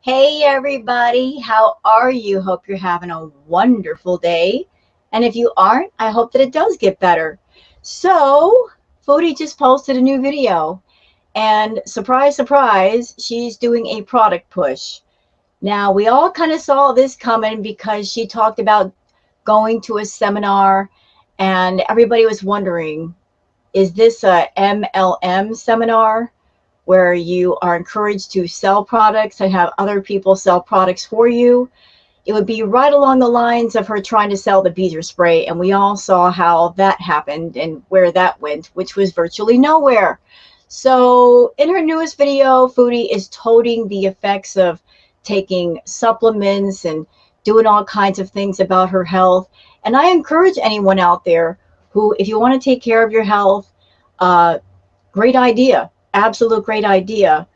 Hey everybody, how are you? Hope you're having a wonderful day. And if you aren't, I hope that it does get better. So, Fraudy just posted a new video, and surprise, surprise, she's doing a product push. Now, we all kind of saw this coming because she talked about going to a seminar, and everybody was wondering, is this a MLM seminar, where you are encouraged to sell products and have other people sell products for you? It would be right along the lines of her trying to sell the beater spray, and we all saw how that happened and where that went, which was virtually nowhere. So in her newest video, Fraudy is toting the effects of taking supplements and doing all kinds of things about her health. And I encourage anyone out there who, if you want to take care of your health, great idea. Absolute great idea.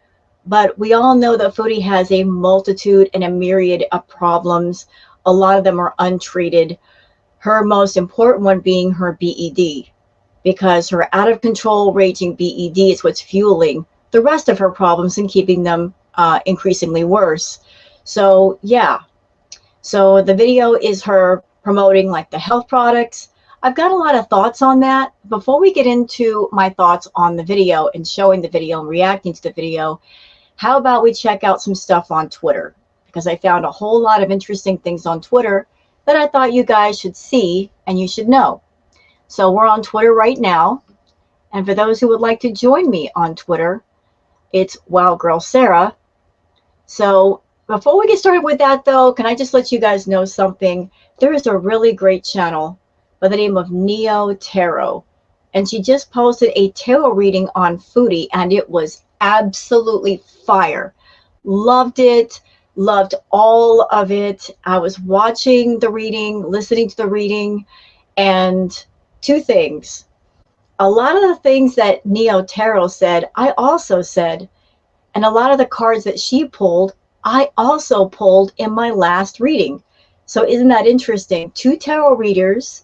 But we all know that Fraudy has a multitude and a myriad of problems. A lot of them are untreated. Her most important one being her BED, because her out of control raging BED is what's fueling the rest of her problems and keeping them increasingly worse. So yeah, so the video is her promoting like the health products. I've got a lot of thoughts on that. Before we get into my thoughts on the video and showing the video and reacting to the video, how about we check out some stuff on Twitter? Because I found a whole lot of interesting things on Twitter that I thought you guys should see and you should know. So we're on Twitter right now. And for those who would like to join me on Twitter, it's Wild Girl Sarah. So before we get started with that though, can I just let you guys know something? There is a really great channel by the name of Neo Tarot, and she just posted a tarot reading on Fraudy, and it was absolutely fire. Loved it, loved all of it. I was watching the reading, listening to the reading, and two things. A lot of the things that Neo Tarot said, I also said, and a lot of the cards that she pulled, I also pulled in my last reading. So isn't that interesting? Two tarot readers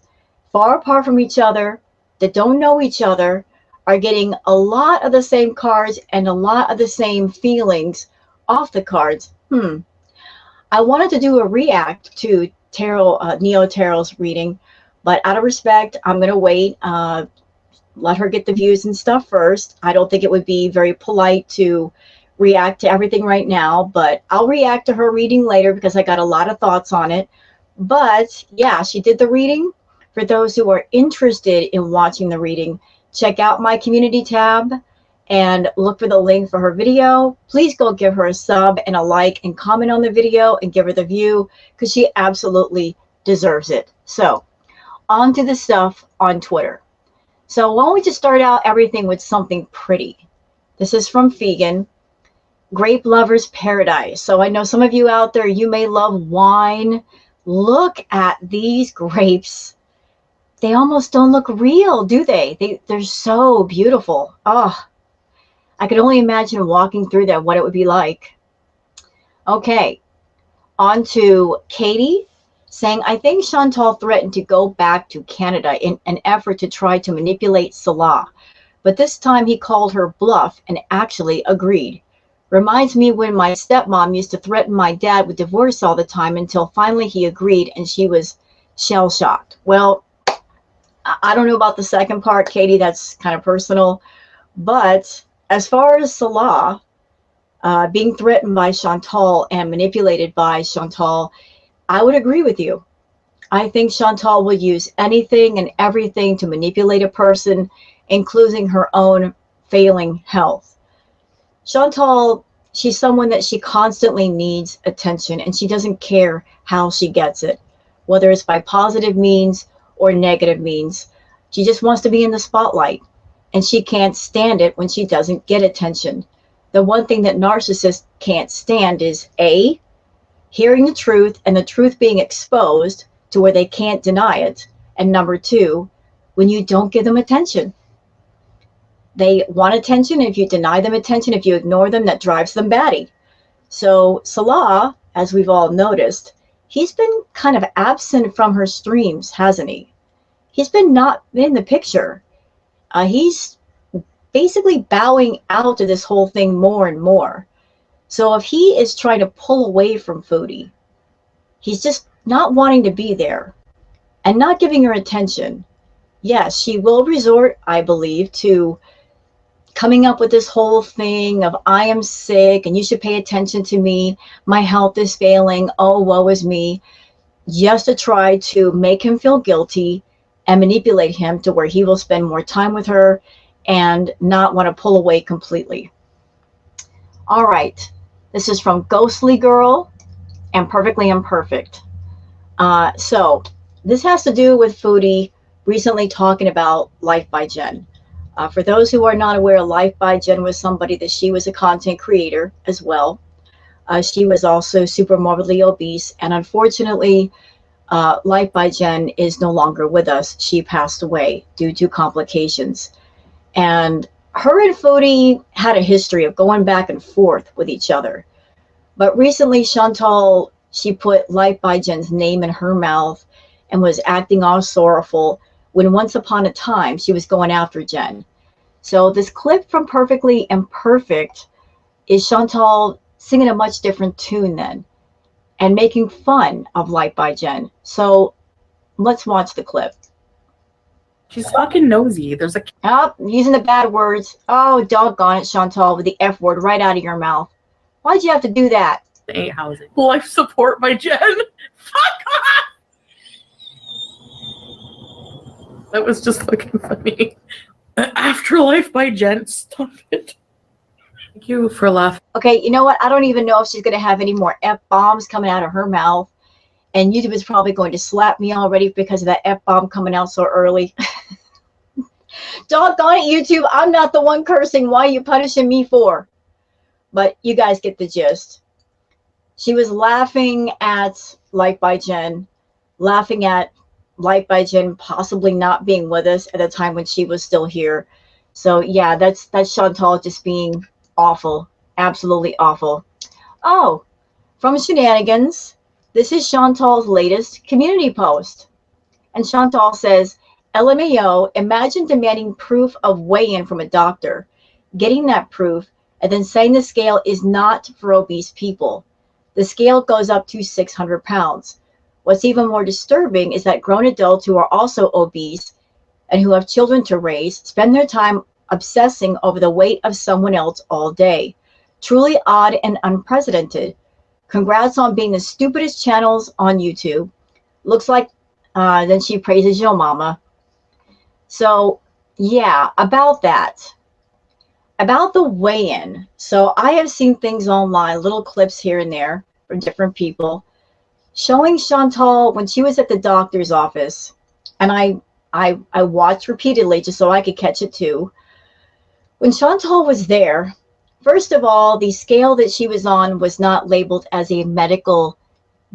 far apart from each other, that don't know each other, are getting a lot of the same cards and a lot of the same feelings off the cards. I wanted to do a react to Tarot, Neo Tarot's reading, but out of respect, I'm going to wait, let her get the views and stuff first. I don't think it would be very polite to react to everything right now, but I'll react to her reading later because I got a lot of thoughts on it. But yeah, she did the reading. For those who are interested in watching the reading, check out my community tab and look for the link for her video. Please go give her a sub and a like and comment on the video and give her the view, because she absolutely deserves it. So on to the stuff on Twitter. So why don't we just start out everything with something pretty. This is from Vegan, Grape Lover's Paradise. So I know some of you out there, you may love wine. Look at these grapes. They almost don't look real, do they? They're so beautiful. Oh, I could only imagine walking through that, what it would be like. Okay, on to Katie saying, I think Chantal threatened to go back to Canada in an effort to try to manipulate Salah. But this time he called her bluff and actually agreed. Reminds me when my stepmom used to threaten my dad with divorce all the time until finally he agreed and she was shell-shocked. Well, I don't know about the second part, Katie, that's kind of personal. But as far as Salah being threatened by Chantal and manipulated by Chantal, I would agree with you. I think Chantal will use anything and everything to manipulate a person, including her own failing health. Chantal, she's someone that she constantly needs attention, and she doesn't care how she gets it, whether it's by positive means or negative means. She just wants to be in the spotlight, and she can't stand it when she doesn't get attention. The one thing that narcissists can't stand is A, hearing the truth and the truth being exposed to where they can't deny it, and number two, when you don't give them attention. They want attention, and if you deny them attention, if you ignore them, that drives them batty. So Salah, as we've all noticed, he's been kind of absent from her streams, hasn't he? He's been not in the picture. He's basically bowing out to this whole thing more and more. So if he is trying to pull away from Foodie, he's just not wanting to be there and not giving her attention. Yes, she will resort, I believe, to coming up with this whole thing of I am sick and you should pay attention to me. My health is failing. Oh, woe is me. Just to try to make him feel guilty and manipulate him to where he will spend more time with her and not want to pull away completely. All right. This is from Ghostly Girl and Perfectly Imperfect. So this has to do with Foodie recently talking about Life by Jen. For those who are not aware, Life by Jen was somebody that she was a content creator as well. She was also super morbidly obese, and unfortunately, Life by Jen is no longer with us. She passed away due to complications. And her and Foodie had a history of going back and forth with each other. But recently, Chantal, she put Life by Jen's name in her mouth and was acting all sorrowful when once upon a time she was going after Jen. So this clip from Perfectly Imperfect is Chantal singing a much different tune then and making fun of Life by Jen. So let's watch the clip. She's fucking nosy. There's a... Oh, using the bad words. Oh, doggone it, Chantal, with the F word right out of your mouth. Why'd you have to do that? Ain't housing. Life support by Jen. Fuck off! That was just fucking funny. Afterlife by Jen. Stop it. Thank you for laughing. Okay, you know what? I don't even know if she's going to have any more F-bombs coming out of her mouth. And YouTube is probably going to slap me already because of that F-bomb coming out so early. Doggone it, YouTube. I'm not the one cursing. Why are you punishing me for? But you guys get the gist. She was laughing at Life by Jen, laughing at Life by Jen possibly not being with us at a time when she was still here. So yeah, that's Chantal just being awful, absolutely awful. Oh, from Shenanigans, this is Chantal's latest community post. And Chantal says, LMAO, imagine demanding proof of weigh-in from a doctor, getting that proof, and then saying the scale is not for obese people. The scale goes up to 600 pounds. What's even more disturbing is that grown adults who are also obese and who have children to raise spend their time obsessing over the weight of someone else all day. Truly odd and unprecedented. Congrats on being the stupidest channels on YouTube. Looks like then she praises your mama. So yeah, about that. About the weigh-in. So I have seen things online, little clips here and there from different people, showing Chantal when she was at the doctor's office, and I watched repeatedly just so I could catch it too. When Chantal was there, first of all, the scale that she was on was not labeled as a medical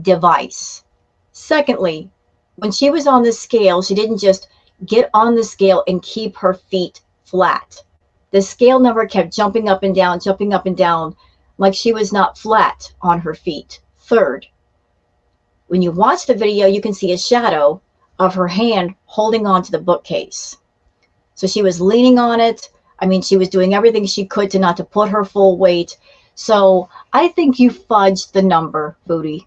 device. Secondly, when she was on the scale, she didn't just get on the scale and keep her feet flat. The scale number kept jumping up and down, like she was not flat on her feet. Third, when you watch the video, you can see a shadow of her hand holding on to the bookcase. So she was leaning on it. I mean, she was doing everything she could to not to put her full weight. So I think you fudged the number, Foodie.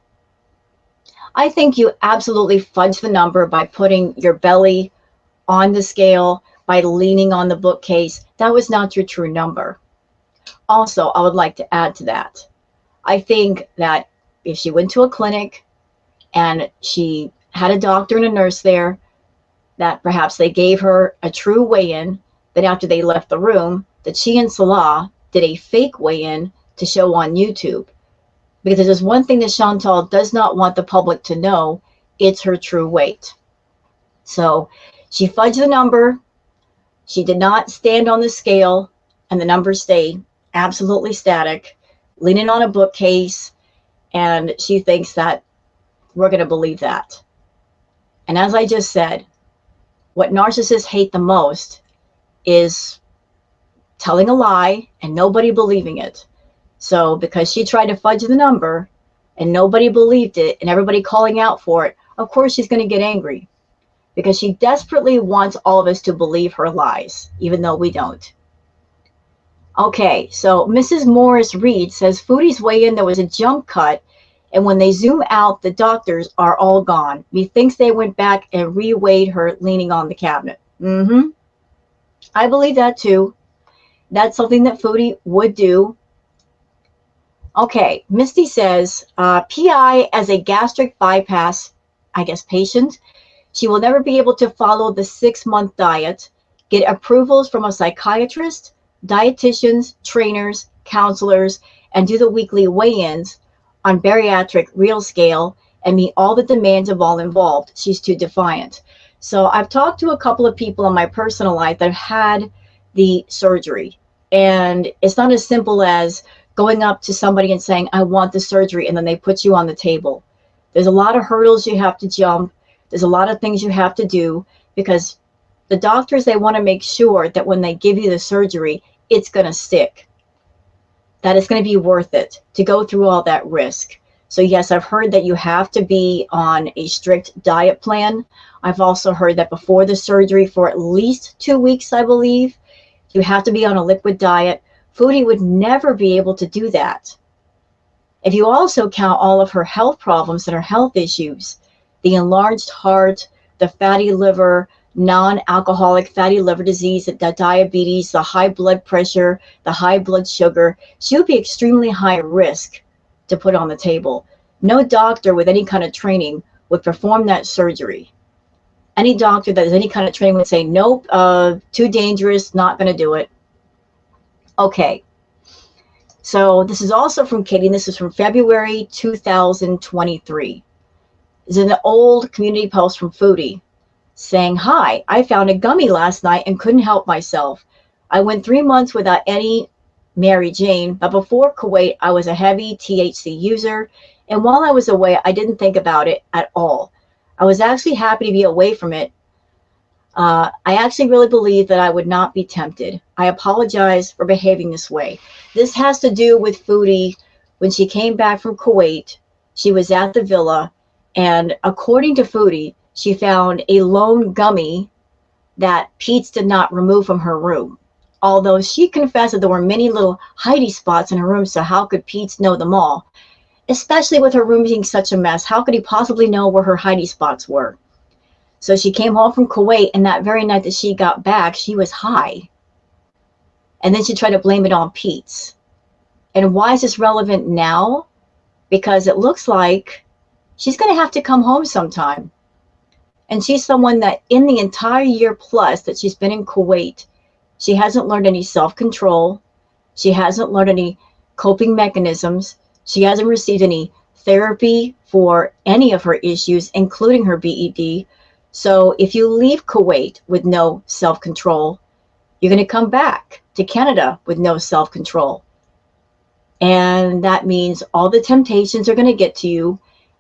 I think you absolutely fudged the number by putting your belly on the scale, by leaning on the bookcase. That was not your true number. Also, I would like to add to that. I think that if she went to a clinic and she had a doctor and a nurse there, that perhaps they gave her a true weigh-in, that after they left the room, that she and Salah did a fake weigh-in to show on YouTube. Because there's one thing that Chantal does not want the public to know, it's her true weight. So she fudged the number. She did not stand on the scale and the numbers stay absolutely static, leaning on a bookcase, and she thinks that we're going to believe that. And as I just said, what narcissists hate the most is telling a lie and nobody believing it. So because she tried to fudge the number and nobody believed it and everybody calling out for it, of course she's going to get angry, because she desperately wants all of us to believe her lies, even though we don't. Okay, so Mrs. Morris Reed says Foodie's weigh in, there was a jump cut, and when they zoom out, the doctors are all gone. Methinks they went back and reweighed her leaning on the cabinet. I believe that too. That's something that Foodie would do. Okay, Misty says, PI as a gastric bypass, I guess, patient. She will never be able to follow the 6-month diet, get approvals from a psychiatrist, dietitians, trainers, counselors, and do the weekly weigh-ins on bariatric real scale and meet all the demands of all involved. She's too defiant. So I've talked to a couple of people in my personal life that have had the surgery, and it's not as simple as going up to somebody and saying, I want the surgery, and then they put you on the table. There's a lot of hurdles you have to jump. There's a lot of things you have to do, because the doctors, they want to make sure that when they give you the surgery, it's going to stick, that it's going to be worth it to go through all that risk. So yes, I've heard that you have to be on a strict diet plan. I've also heard that before the surgery, for at least 2 weeks, I believe, you have to be on a liquid diet. Foodie would never be able to do that. If you also count all of her health problems and her health issues, the enlarged heart, the fatty liver, non-alcoholic fatty liver disease, the diabetes, the high blood pressure, the high blood sugar, she would be extremely high risk to put on the table. No doctor with any kind of training would perform that surgery. Any doctor that has any kind of training would say, nope, too dangerous, not going to do it. Okay. So this is also from Katie, and this is from February 2023. This is an old community post from Foodie saying, hi, I found a gummy last night and couldn't help myself. I went 3 months without any Mary Jane, but before Kuwait, I was a heavy THC user, and while I was away, I didn't think about it at all. I was actually happy to be away from it. I actually really believe that I would not be tempted. I apologize for behaving this way. This has to do with Foodie. When she came back from Kuwait, she was at the villa, and according to Foodie, she found a lone gummy that Pete's did not remove from her room. Although she confessed that there were many little hidey spots in her room, so how could Pete's know them all? Especially with her room being such a mess, how could he possibly know where her hidey spots were? So she came home from Kuwait, and that very night that she got back, she was high. And then she tried to blame it on Pete's. And why is this relevant now? Because it looks like she's going to have to come home sometime. And she's someone that in the entire year plus that she's been in Kuwait, she hasn't learned any self-control. She hasn't learned any coping mechanisms. She hasn't received any therapy for any of her issues, including her BED. So if you leave Kuwait with no self-control, you're going to come back to Canada with no self-control. And that means all the temptations are going to get to you,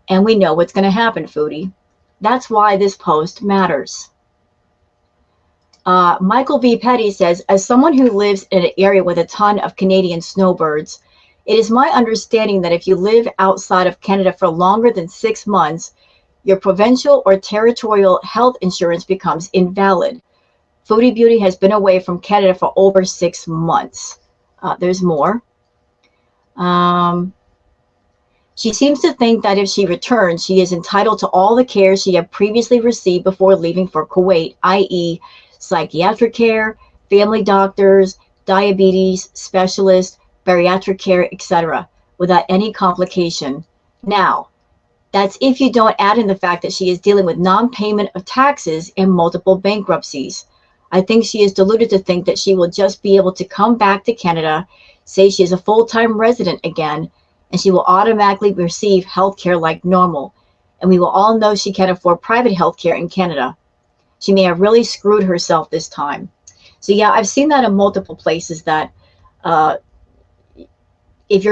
and we know what's going to happen, Foodie. That's why this post matters. Michael B. Petty says, as someone who lives in an area with a ton of Canadian snowbirds, it is my understanding that if you live outside of Canada for longer than 6 months, your provincial or territorial health insurance becomes invalid. Foodie Beauty has been away from Canada for over 6 months. There's more. She seems to think that if she returns, she is entitled to all the care she had previously received before leaving for Kuwait, i.e. psychiatric care, family doctors, diabetes specialists, bariatric care, etc., without any complication. Now, that's if you don't add in the fact that she is dealing with non-payment of taxes and multiple bankruptcies. I think she is deluded to think that she will just be able to come back to Canada, say she is a full-time resident again, and she will automatically receive health care like normal. And we will all know she can't afford private health care in Canada. She may have really screwed herself this time. So yeah, I've seen that in multiple places that if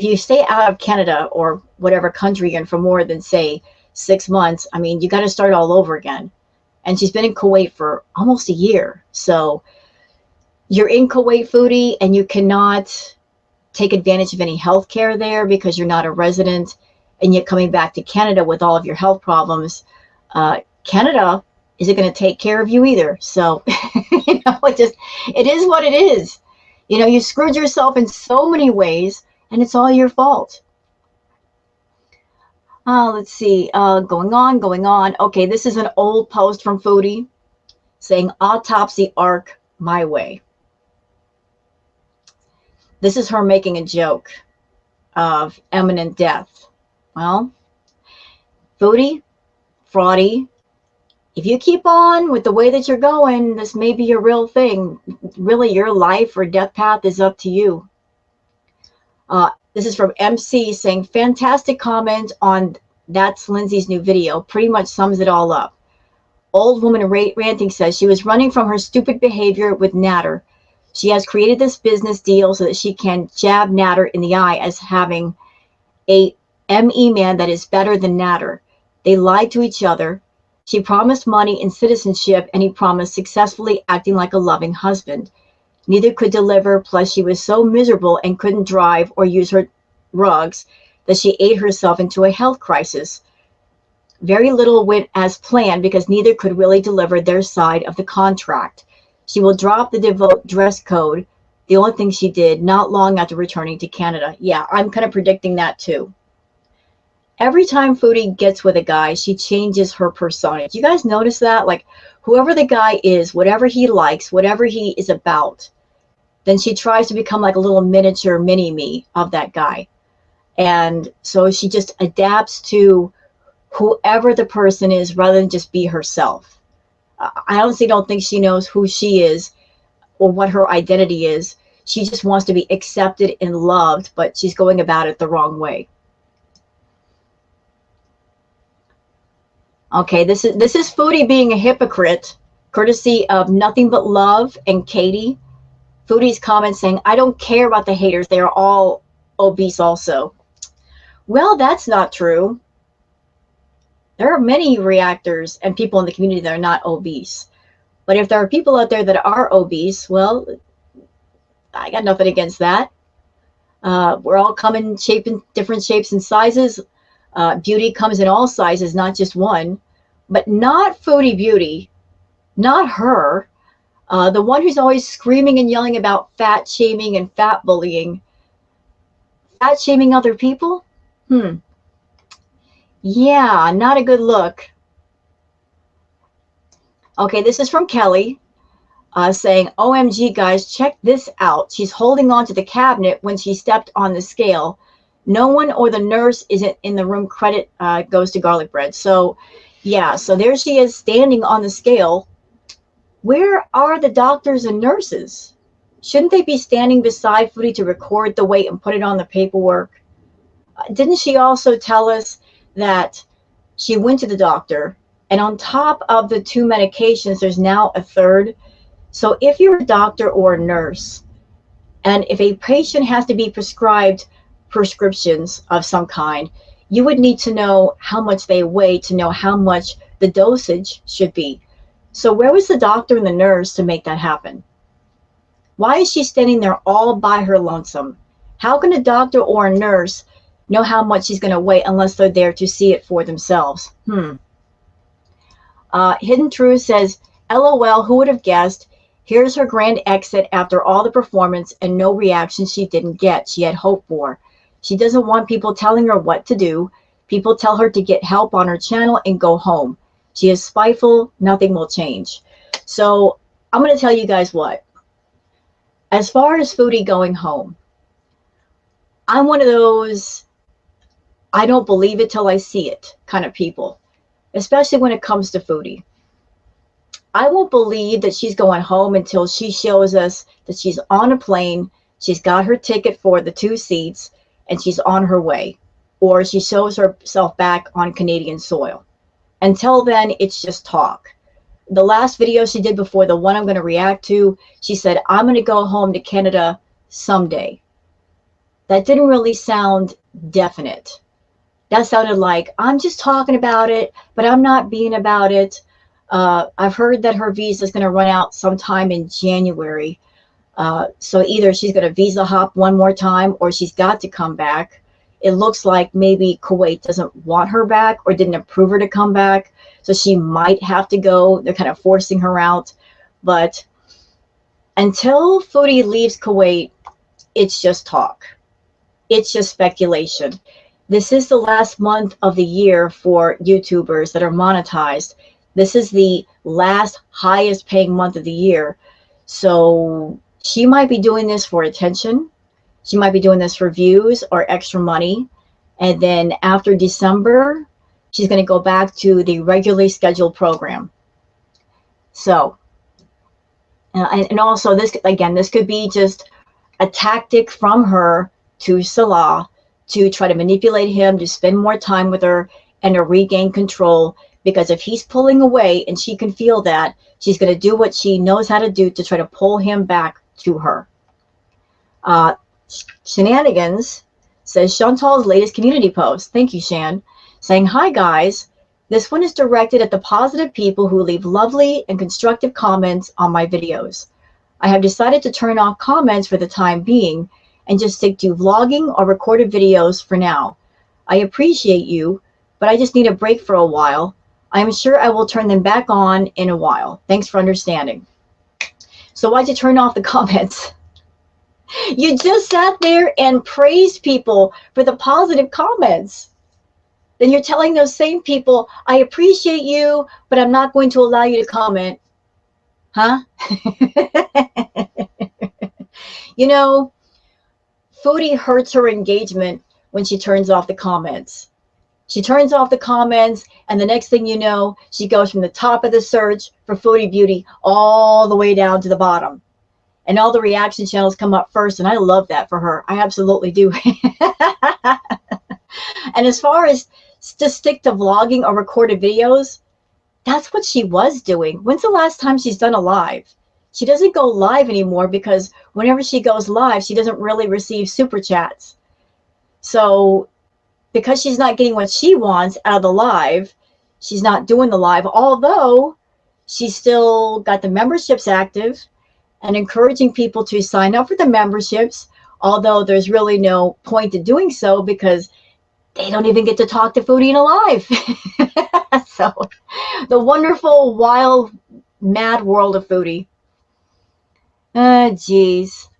you stay out of Canada or whatever country you're in for more than, say, 6 months, I mean, you got to start all over again. And she's been in Kuwait for almost a year. So you're in Kuwait, Foodie, and you cannot take advantage of any health care there because you're not a resident, and yet coming back to Canada with all of your health problems, Canada isn't going to take care of you either. So, it is what it is. You know, you screwed yourself in so many ways, and it's all your fault. Let's see. Going on, going on. Okay, this is an old post from Foodie saying autopsy arc my way. This is her making a joke of imminent death. Well, Foodie, Fraudy, if you keep on with the way that you're going, this may be a real thing. Really, your life or death path is up to you. This is from MC saying, fantastic comment on That's Lindsay's new video. Pretty much sums it all up. Old woman ranting says she was running from her stupid behavior with Natter. She has created this business deal so that she can jab Natter in the eye as having a ME man that is better than Natter. They lied to each other. She promised money and citizenship, and he promised successfully acting like a loving husband. Neither could deliver, plus she was so miserable and couldn't drive or use her rugs that she ate herself into a health crisis. Very little went as planned because neither could really deliver their side of the contract. She will drop the devote dress code, the only thing she did, not long after returning to Canada. Yeah, I'm kind of predicting that too. Every time Foodie gets with a guy, she changes her persona. Do you guys notice that? Like, whoever the guy is, whatever he likes, whatever he is about, then she tries to become like a little miniature mini-me of that guy. And so she just adapts to whoever the person is rather than just be herself. I honestly don't think she knows who she is or what her identity is. She just wants to be accepted and loved, but she's going about it the wrong way. Okay, this is Foodie being a hypocrite, courtesy of Nothing But Love and Katie. Foodie's comment saying, I don't care about the haters. They are all obese also. Well, that's not true. There are many reactors and people in the community that are not obese. But if there are people out there that are obese, well, I got nothing against that. We're all coming in different shapes and sizes. Beauty comes in all sizes, not just one. But not Foodie Beauty. Not her. The one who's always screaming and yelling about fat shaming and fat bullying. Fat shaming other people? Yeah, not a good look. Okay, this is from Kelly saying, OMG, guys, check this out. She's holding on to the cabinet when she stepped on the scale. No one or the nurse isn't in the room. Credit goes to garlic bread. So, yeah, so there she is standing on the scale. Where are the doctors and nurses? Shouldn't they be standing beside Foodie to record the weight and put it on the paperwork? Didn't she also tell us that she went to the doctor, and on top of the 2 medications, there's now a third? So if you're a doctor or a nurse, and if a patient has to be prescribed prescriptions of some kind, you would need to know how much they weigh to know how much the dosage should be. So where was the doctor and the nurse to make that happen? Why is she standing there all by her lonesome? How can a doctor or a nurse know how much she's going to weigh unless they're there to see it for themselves? Hidden Truth says, LOL, who would have guessed? Here's her grand exit after all the performance and no reaction she didn't get, she had hoped for. She doesn't want people telling her what to do. People tell her to get help on her channel and go home. She is spiteful. Nothing will change. So I'm going to tell you guys what. As far as Foodie going home, I'm one of those I don't believe it till I see it kind of people, especially when it comes to Foodie. I won't believe that she's going home until she shows us that she's on a plane, she's got her ticket for the 2 seats, and she's on her way, or she shows herself back on Canadian soil. Until then, it's just talk. The last video she did before the one I'm going to react to, she said, I'm going to go home to Canada someday. That didn't really sound definite. That sounded like, I'm just talking about it, but I'm not being about it. I've heard that her visa is going to run out sometime in January. So either she's going to visa hop one more time or she's got to come back. It looks like maybe Kuwait doesn't want her back or didn't approve her to come back. So she might have to go. They're kind of forcing her out. But Until Foodie leaves Kuwait, it's just talk. It's just speculation. This is the last month of the year for YouTubers that are monetized. This is the last highest paying month of the year. So she might be doing this for attention. She might be doing this for views or extra money. And then after December, she's going to go back to the regularly scheduled program. So, and also this, again, this could be just a tactic from her to Salah to try to manipulate him to spend more time with her and to regain control. Because if he's pulling away and she can feel that, she's going to do what she knows how to do to try to pull him back to her. Shenanigans says Chantal's latest community post. Thank you, Shan. Saying, hi guys. This one is directed at the positive people who leave lovely and constructive comments on my videos. I have decided to turn off comments for the time being and just stick to vlogging or recorded videos for now. I appreciate you, but I just need a break for a while. I am sure I will turn them back on in a while. Thanks for understanding. So why'd you turn off the comments? You just sat there and praised people for the positive comments. Then you're telling those same people, I appreciate you, but I'm not going to allow you to comment. Huh? You know, Foodie hurts her engagement when she turns off the comments. She turns off the comments, and the next thing you know, she goes from the top of the search for Foodie Beauty all the way down to the bottom. And all the reaction channels come up first, and I love that for her. I absolutely do. And as far as to stick to vlogging or recorded videos, that's what she was doing. When's the last time she's done a live? She doesn't go live anymore because whenever she goes live, she doesn't really receive super chats. So because she's not getting what she wants out of the live, she's not doing the live, although she's still got the memberships active and encouraging people to sign up for the memberships, although there's really no point to doing so because they don't even get to talk to Foodie in a live. So the wonderful, wild, mad world of Foodie. Geez.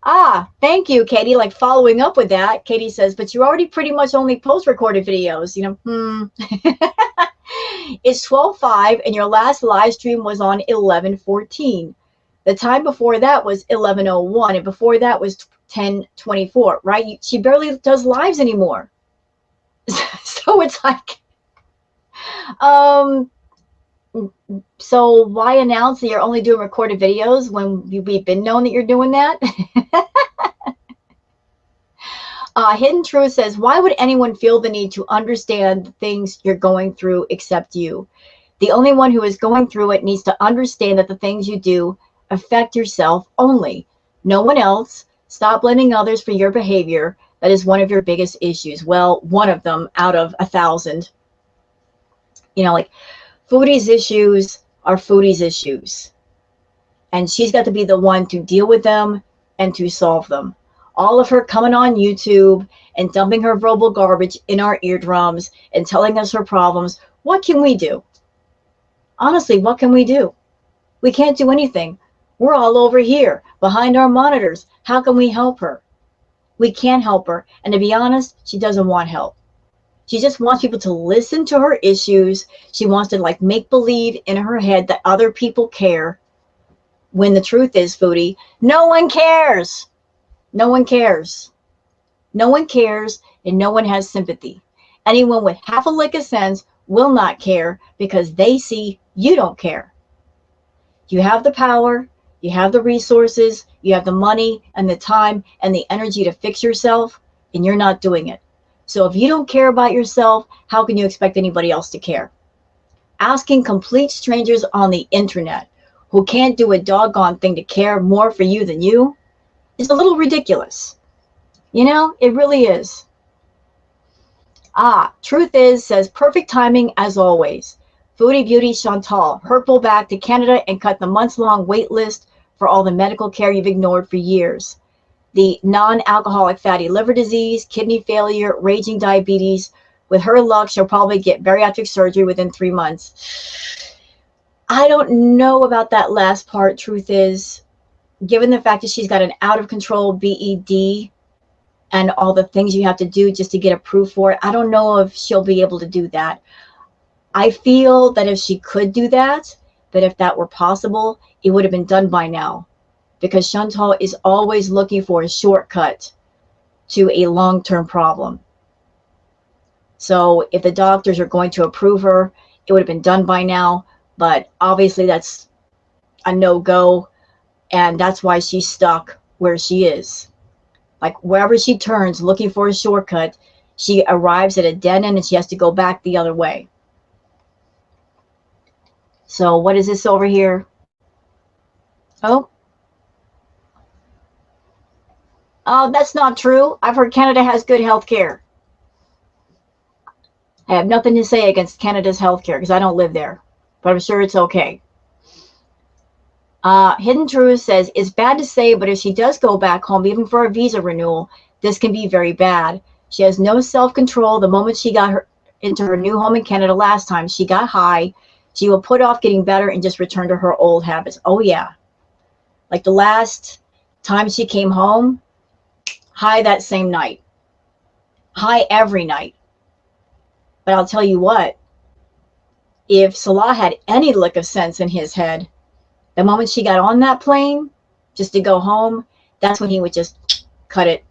Thank you, Katie. Like following up with that, Katie says, but you already pretty much only post recorded videos. You know, It's 12:05 and your last live stream was on 11:14. The time before that was 11:01 and before that was 10:24, right? She barely does lives anymore. So it's like, so why announce that you're only doing recorded videos when we've been known that you're doing that? Hidden Truth says, why would anyone feel the need to understand the things you're going through except you? The only one who is going through it needs to understand that the things you do affect yourself only. No one else. Stop blaming others for your behavior. That is one of your biggest issues. Well, one of them out of 1,000. You know, like Foodie's issues are Foodie's issues. And she's got to be the one to deal with them and to solve them. All of her coming on YouTube and dumping her verbal garbage in our eardrums and telling us her problems. What can we do? Honestly, what can we do? We can't do anything. We're all over here behind our monitors. How can we help her? We can't help her. And to be honest, she doesn't want help. She just wants people to listen to her issues. She wants to like make believe in her head that other people care. When the truth is, Foodie, no one cares. No one cares. No one cares and no one has sympathy. Anyone with half a lick of sense will not care because they see you don't care. You have the power, you have the resources, you have the money and the time and the energy to fix yourself, and you're not doing it. So if you don't care about yourself, how can you expect anybody else to care? Asking complete strangers on the internet who can't do a doggone thing to care more for you than you is a little ridiculous. You know, it really is. Truth is says perfect timing as always. Foodie Beauty Chantal, hurtle back to Canada and cut the months-long wait list for all the medical care you've ignored for years. The non-alcoholic fatty liver disease, kidney failure, raging diabetes. With her luck, she'll probably get bariatric surgery within 3 months. I don't know about that last part, truth is. given the fact that she's got an out of control BED and all the things you have to do just to get approved for it, I don't know if she'll be able to do that. I feel that if she could do that, that if that were possible, it would have been done by now, because Chantal is always looking for a shortcut to a long-term problem. So if the doctors are going to approve her, it would have been done by now, but obviously that's a no-go, and that's why she's stuck where she is. Like wherever she turns looking for a shortcut, she arrives at a dead end and she has to go back the other way. So what is this over here? Oh, that's not true. I've heard Canada has good health care. I have nothing to say against Canada's health care because I don't live there, but I'm sure it's okay. Hidden Truth says, it's bad to say, but if she does go back home, even for a visa renewal, this can be very bad. She has no self-control. The moment she got into her new home in Canada last time, she got high. She will put off getting better and just return to her old habits. Oh, yeah. Like the last time she came home, high that same night. High every night. But I'll tell you what, if Salah had any lick of sense in his head, the moment she got on that plane, just to go home, that's when he would just cut it.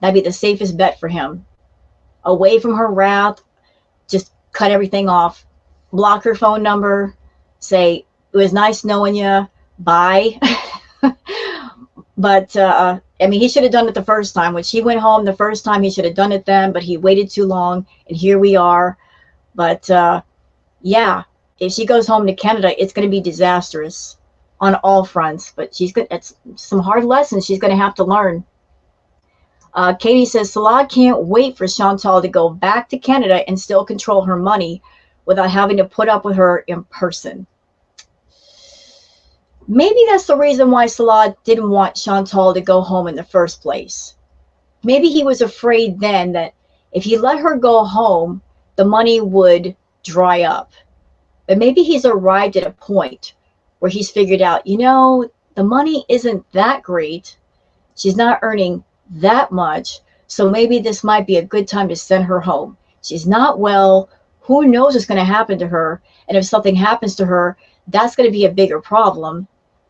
That'd be the safest bet for him. Away from her wrath, just cut everything off. Block her phone number. Say, it was nice knowing you. Bye. But, I mean, he should have done it the first time. When she went home the first time, he should have done it then, but he waited too long, and here we are. But, yeah, if she goes home to Canada, it's going to be disastrous on all fronts. But it's some hard lessons she's going to have to learn. Katie says, Salah can't wait for Chantal to go back to Canada and still control her money without having to put up with her in person. Maybe that's the reason why Salah didn't want Chantal to go home in the first place. Maybe he was afraid then that if he let her go home, the money would dry up. But maybe he's arrived at a point where he's figured out, you know, the money isn't that great. She's not earning that much. So maybe this might be a good time to send her home. She's not well. Who knows what's going to happen to her? And if something happens to her, that's going to be a bigger problem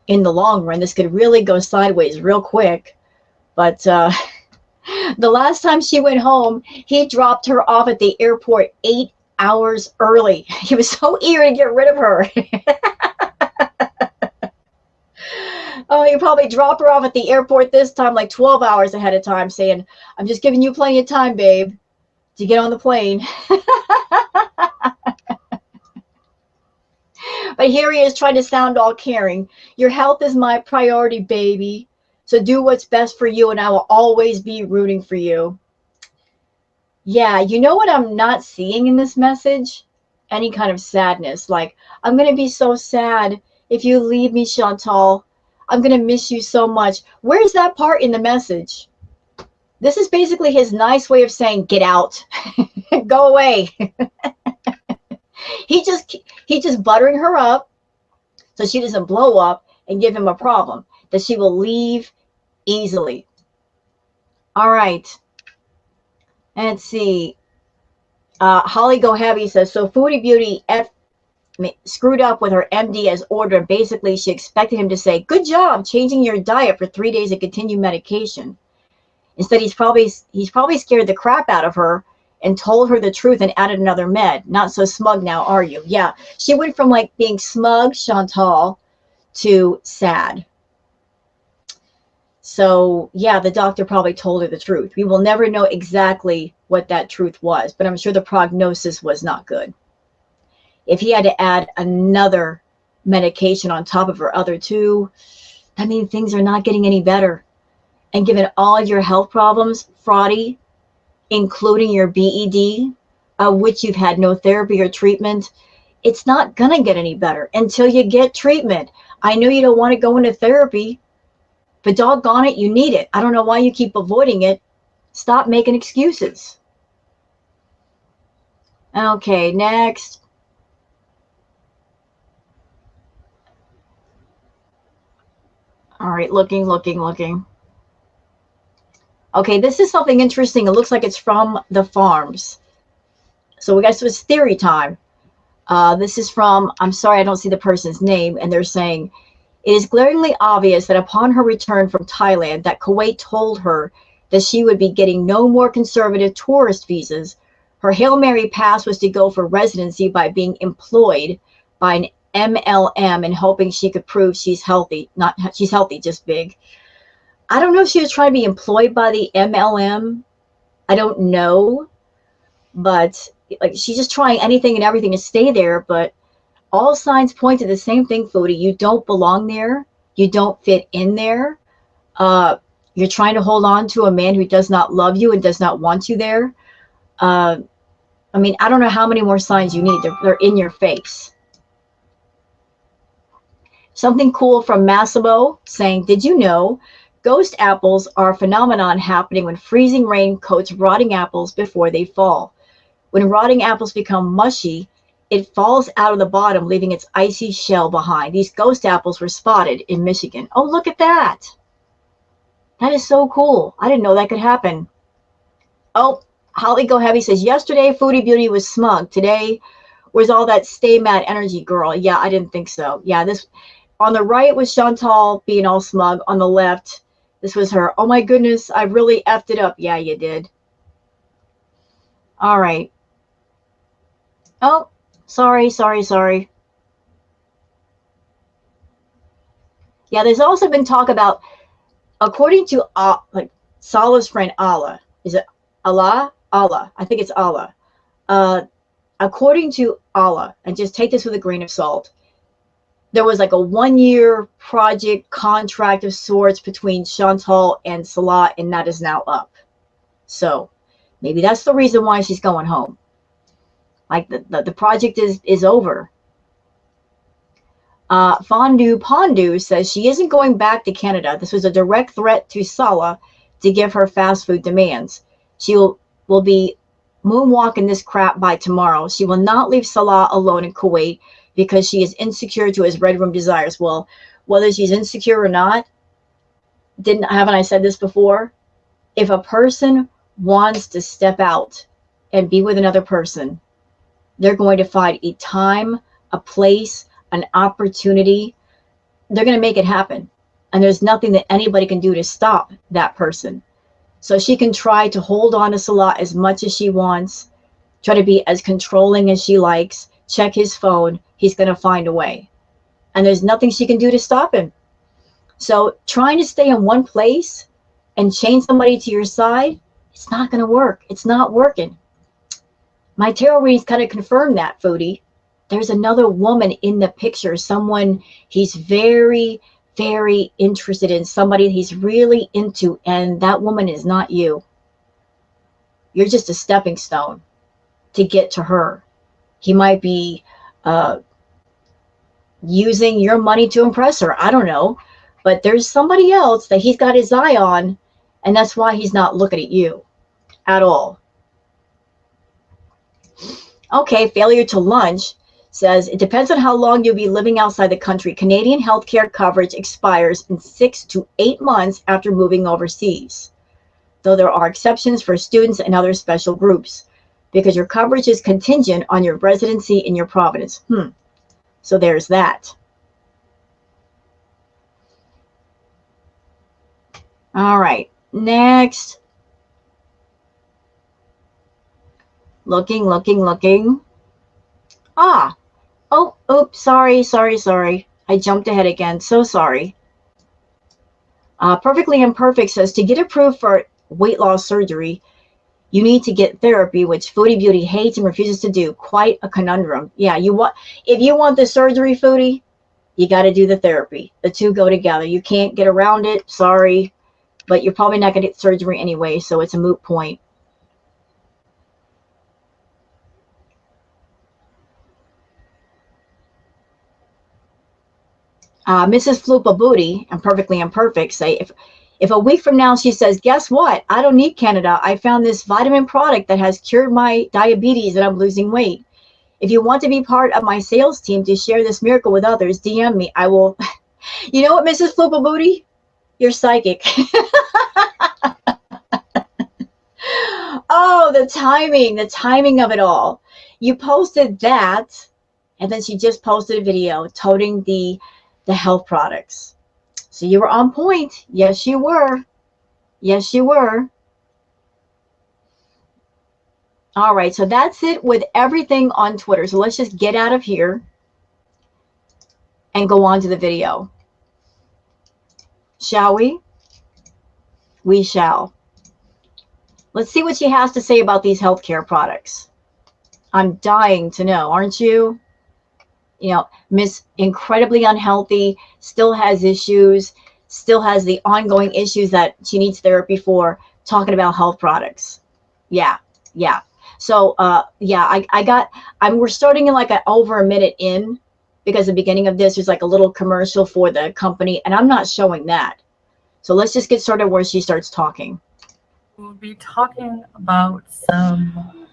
in the long run. This could really go sideways real quick. But the last time she went home, he dropped her off at the airport 8 hours early. He was so eager to get rid of her. Oh, he probably dropped her off at the airport this time like 12 hours ahead of time, saying, I'm just giving you plenty of time, babe, to get on the plane. But here he is trying to sound all caring. Your health is my priority, baby. So do what's best for you, and I will always be rooting for you. Yeah, you know what I'm not seeing in this message? Any kind of sadness. Like, I'm going to be so sad if you leave me, Chantal. I'm going to miss you so much. Where's that part in the message? This is basically his nice way of saying, get out. Go away. He's just buttering her up so she doesn't blow up and give him a problem, that she will leave easily. All right. Let's see. Holly Go Heavy says, so Foodie Beauty screwed up with her MD as ordered. Basically, she expected him to say, good job changing your diet for 3 days and continue medication. Instead, he's probably scared the crap out of her and told her the truth and added another med. Not so smug now, are you? Yeah, she went from like being smug, Chantal, to sad. So yeah, the doctor probably told her the truth. We will never know exactly what that truth was, but I'm sure the prognosis was not good. If he had to add another medication on top of her other two, that means things are not getting any better. And given all your health problems, Fraudy, including your BED, of which you've had no therapy or treatment, it's not going to get any better until you get treatment. I know you don't want to go into therapy, but doggone it, you need it. I don't know why you keep avoiding it. Stop making excuses. Okay, next. All right, looking. Okay, this is something interesting. It looks like it's from the farms. So we guess it's theory time. This is from, I'm sorry, I don't see the person's name, and they're saying, it is glaringly obvious that upon her return from Thailand, that Kuwait told her that she would be getting no more conservative tourist visas. Her Hail Mary pass was to go for residency by being employed by an MLM and hoping she could prove she's healthy. Not she's healthy, just big. I don't know if she was trying to be employed by the MLM. I don't know, but like she's just trying anything and everything to stay there. But all signs point to the same thing, Foodie. You don't belong there. You don't fit in there. You're trying to hold on to a man who does not love you and does not want you there. I mean, I don't know how many more signs you need. They're in your face. Something cool from Massimo saying, did you know ghost apples are a phenomenon happening when freezing rain coats rotting apples before they fall? When rotting apples become mushy, it falls out of the bottom, leaving its icy shell behind. These ghost apples were spotted in Michigan. Oh, look at that. That is so cool. I didn't know that could happen. Oh, Holly Go Heavy says, yesterday Foodie Beauty was smug. Today was all that stay mad energy, girl. Yeah, I didn't think so. Yeah, this on the right was Chantal being all smug. On the left, this was her. Oh my goodness, I really effed it up. Yeah, you did. All right. Oh, sorry. Yeah, there's also been talk about, according to like Salah's friend Allah. Is it Allah? Allah. I think it's Allah. According to Allah, and just take this with a grain of salt, there was like a 1-year project contract of sorts between Chantal and Salah, and that is now up. So maybe that's the reason why she's going home. Like the project is over. Fondue Pondu says she isn't going back to Canada. This was a direct threat to Salah to give her fast food demands. She will be moonwalking this crap by tomorrow. She will not leave Salah alone in Kuwait because she is insecure to his red room desires. Well, whether she's insecure or not, haven't I said this before? If a person wants to step out and be with another person, they're going to find a time, a place, an opportunity. They're going to make it happen. And there's nothing that anybody can do to stop that person. So she can try to hold on to Salah as much as she wants, try to be as controlling as she likes, check his phone. He's going to find a way. And there's nothing she can do to stop him. So trying to stay in one place and chain somebody to your side, it's not going to work. It's not working. My tarot readings kind of confirm that, Foodie. There's another woman in the picture, someone he's very, very interested in, somebody he's really into, and that woman is not you. You're just a stepping stone to get to her. He might be using your money to impress her. I don't know. But there's somebody else that he's got his eye on, and that's why he's not looking at you at all. Okay, failure to lunch says, it depends on how long you'll be living outside the country. Canadian healthcare coverage expires in 6 to 8 months after moving overseas, though there are exceptions for students and other special groups, because your coverage is contingent on your residency in your province. So there's that. All right, next. Looking. Oh, oops, sorry. I jumped ahead again, so sorry. Perfectly Imperfect says, to get approved for weight loss surgery, you need to get therapy, which Foodie Beauty hates and refuses to do. Quite a conundrum. Yeah, if you want the surgery, Foodie, you got to do the therapy. The two go together. You can't get around it, sorry, but you're probably not going to get surgery anyway, so it's a moot point. Mrs. Flupa Booty and Perfectly Imperfect say, if a week from now she says, guess what? I don't need Canada. I found this vitamin product that has cured my diabetes and I'm losing weight. If you want to be part of my sales team to share this miracle with others, DM me. I will. You know what, Mrs. Flupa Booty? You're psychic. Oh, the timing of it all. You posted that, and then she just posted a video toting the health products. So you were on point. Yes, you were. Yes, you were. All right, so that's it with everything on Twitter. So let's just get out of here and go on to the video. Shall we? We shall. Let's see what she has to say about these healthcare products. I'm dying to know, aren't you? You know, Miss Incredibly Unhealthy still has issues, still has the ongoing issues that she needs therapy for, talking about health products. Yeah. So, we're starting in like over a minute in, because the beginning of this is like a little commercial for the company, and I'm not showing that. So let's just get started where she starts talking. We'll be talking about some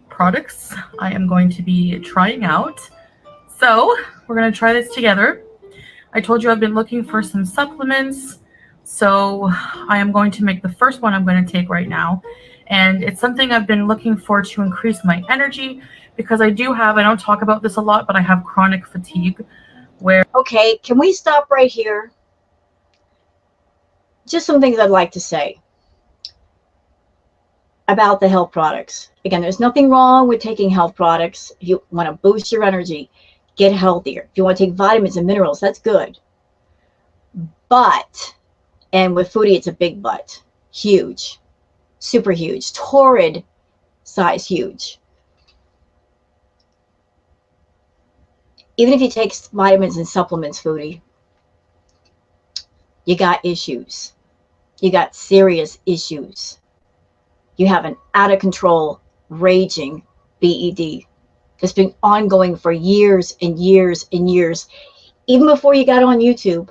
products I am going to be trying out. So we're going to try this together. I told you I've been looking for some supplements. So I am going to make the first one I'm going to take right now. And it's something I've been looking for to increase my energy, because I don't talk about this a lot, but I have chronic fatigue where... Okay, can we stop right here? Just some things I'd like to say about the health products. Again, there's nothing wrong with taking health products. If you want to boost your energy, get healthier. If you want to take vitamins and minerals, that's good. But, and with Foodie, it's a big but. Huge. Super huge. Torrid size huge. Even if you take vitamins and supplements, Foodie, you got issues. You got serious issues. You have an out of control, raging BED that's been ongoing for years and years and years. Even before you got on YouTube,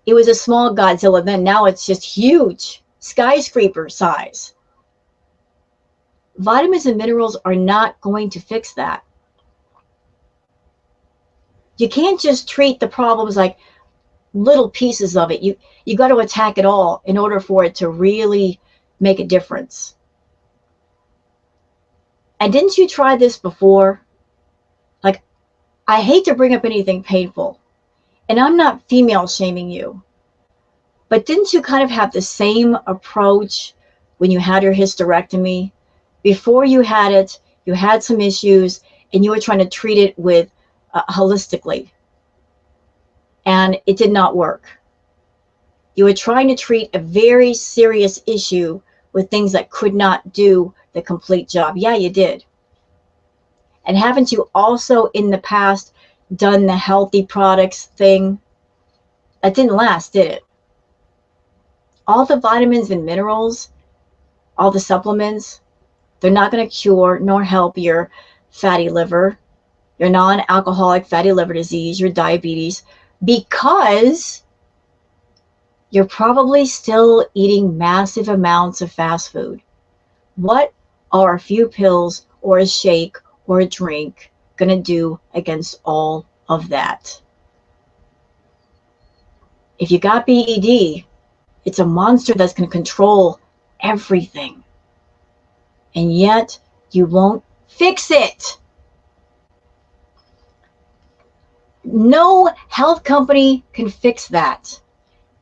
it was a small Godzilla then. Now it's just huge, skyscraper size. Vitamins and minerals are not going to fix that. You can't just treat the problems like little pieces of it. You got to attack it all in order for it to really make a difference. And didn't you try this before? Like, I hate to bring up anything painful, and I'm not female shaming you, but didn't you kind of have the same approach when you had your hysterectomy? Before you had it, you had some issues, and you were trying to treat it with holistically, and it did not work. You were trying to treat a very serious issue with things that could not do the complete job. Yeah, you did. And haven't you also in the past done the healthy products thing? That didn't last, did it? All the vitamins and minerals, all the supplements, they're not going to cure nor help your fatty liver, your non-alcoholic fatty liver disease, your diabetes, because you're probably still eating massive amounts of fast food. What are a few pills or a shake or a drink going to do against all of that? If you got BED, it's a monster that's going to control everything. And yet you won't fix it. No health company can fix that.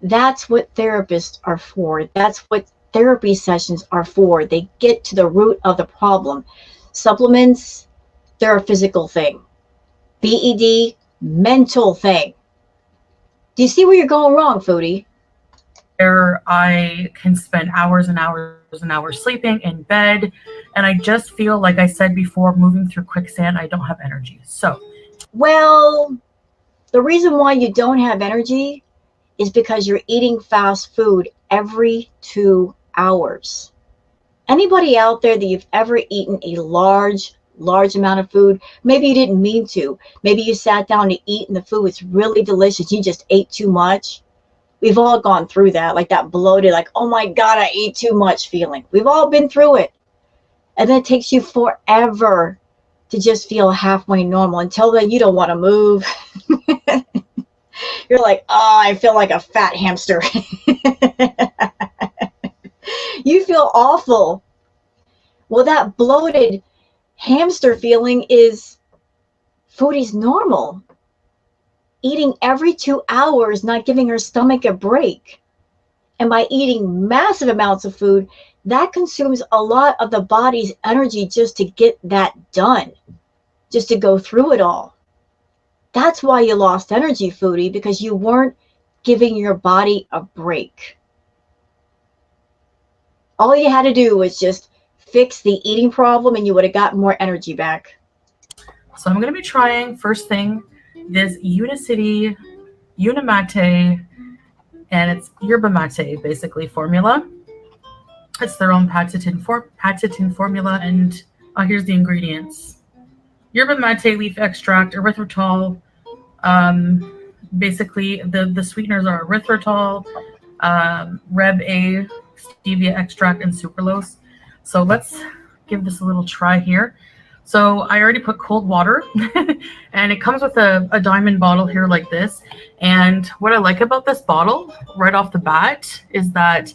That's what therapists are for. That's what therapy sessions are for. They get to the root of the problem. Supplements, they're a physical thing. BED, mental thing. Do you see where you're going wrong, Foodie? Where I can spend hours and hours and hours sleeping in bed, and I just feel, like I said before, moving through quicksand. I don't have energy. So, well, the reason why you don't have energy is because you're eating fast food every 2 hours. Anybody out there that you've ever eaten a large amount of food, maybe you didn't mean to, maybe you sat down to eat and the food was really delicious, you just ate too much. We've all gone through that, like that bloated, like, oh my God, I ate too much feeling. We've all been through it. And then it takes you forever to just feel halfway normal. Until then, you don't want to move. You're like, oh, I feel like a fat hamster. You feel awful. Well, that bloated hamster feeling is Foodie's normal. Eating every 2 hours, not giving her stomach a break. And by eating massive amounts of food, that consumes a lot of the body's energy just to get that done, just to go through it all. That's why you lost energy, Foodie, because you weren't giving your body a break. All you had to do was just fix the eating problem and you would have gotten more energy back. So I'm going to be trying, first thing, this Unicity Unimate, and it's yerba mate, basically, formula. It's their own patented formula, and here's the ingredients. Yerba mate leaf extract, erythritol. Basically, the sweeteners are erythritol, Reb A, stevia extract, and sucralose. So let's give this a little try here. So I already put cold water, and it comes with a diamond bottle here like this. And what I like about this bottle right off the bat is that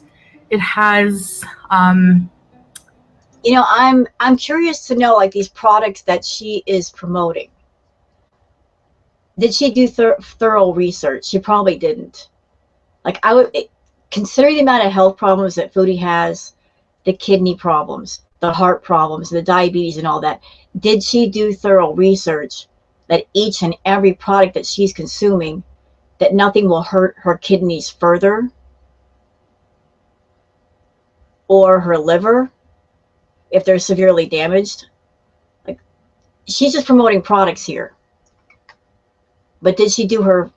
it has you know, I'm curious to know, like, these products that she is promoting. Did she do thorough research? She probably didn't. Like, I would, considering the amount of health problems that Foodie has, the kidney problems, the heart problems, the diabetes and all that, did she do thorough research that each and every product that she's consuming, that nothing will hurt her kidneys further or her liver if they're severely damaged? Like, she's just promoting products here. But did she do her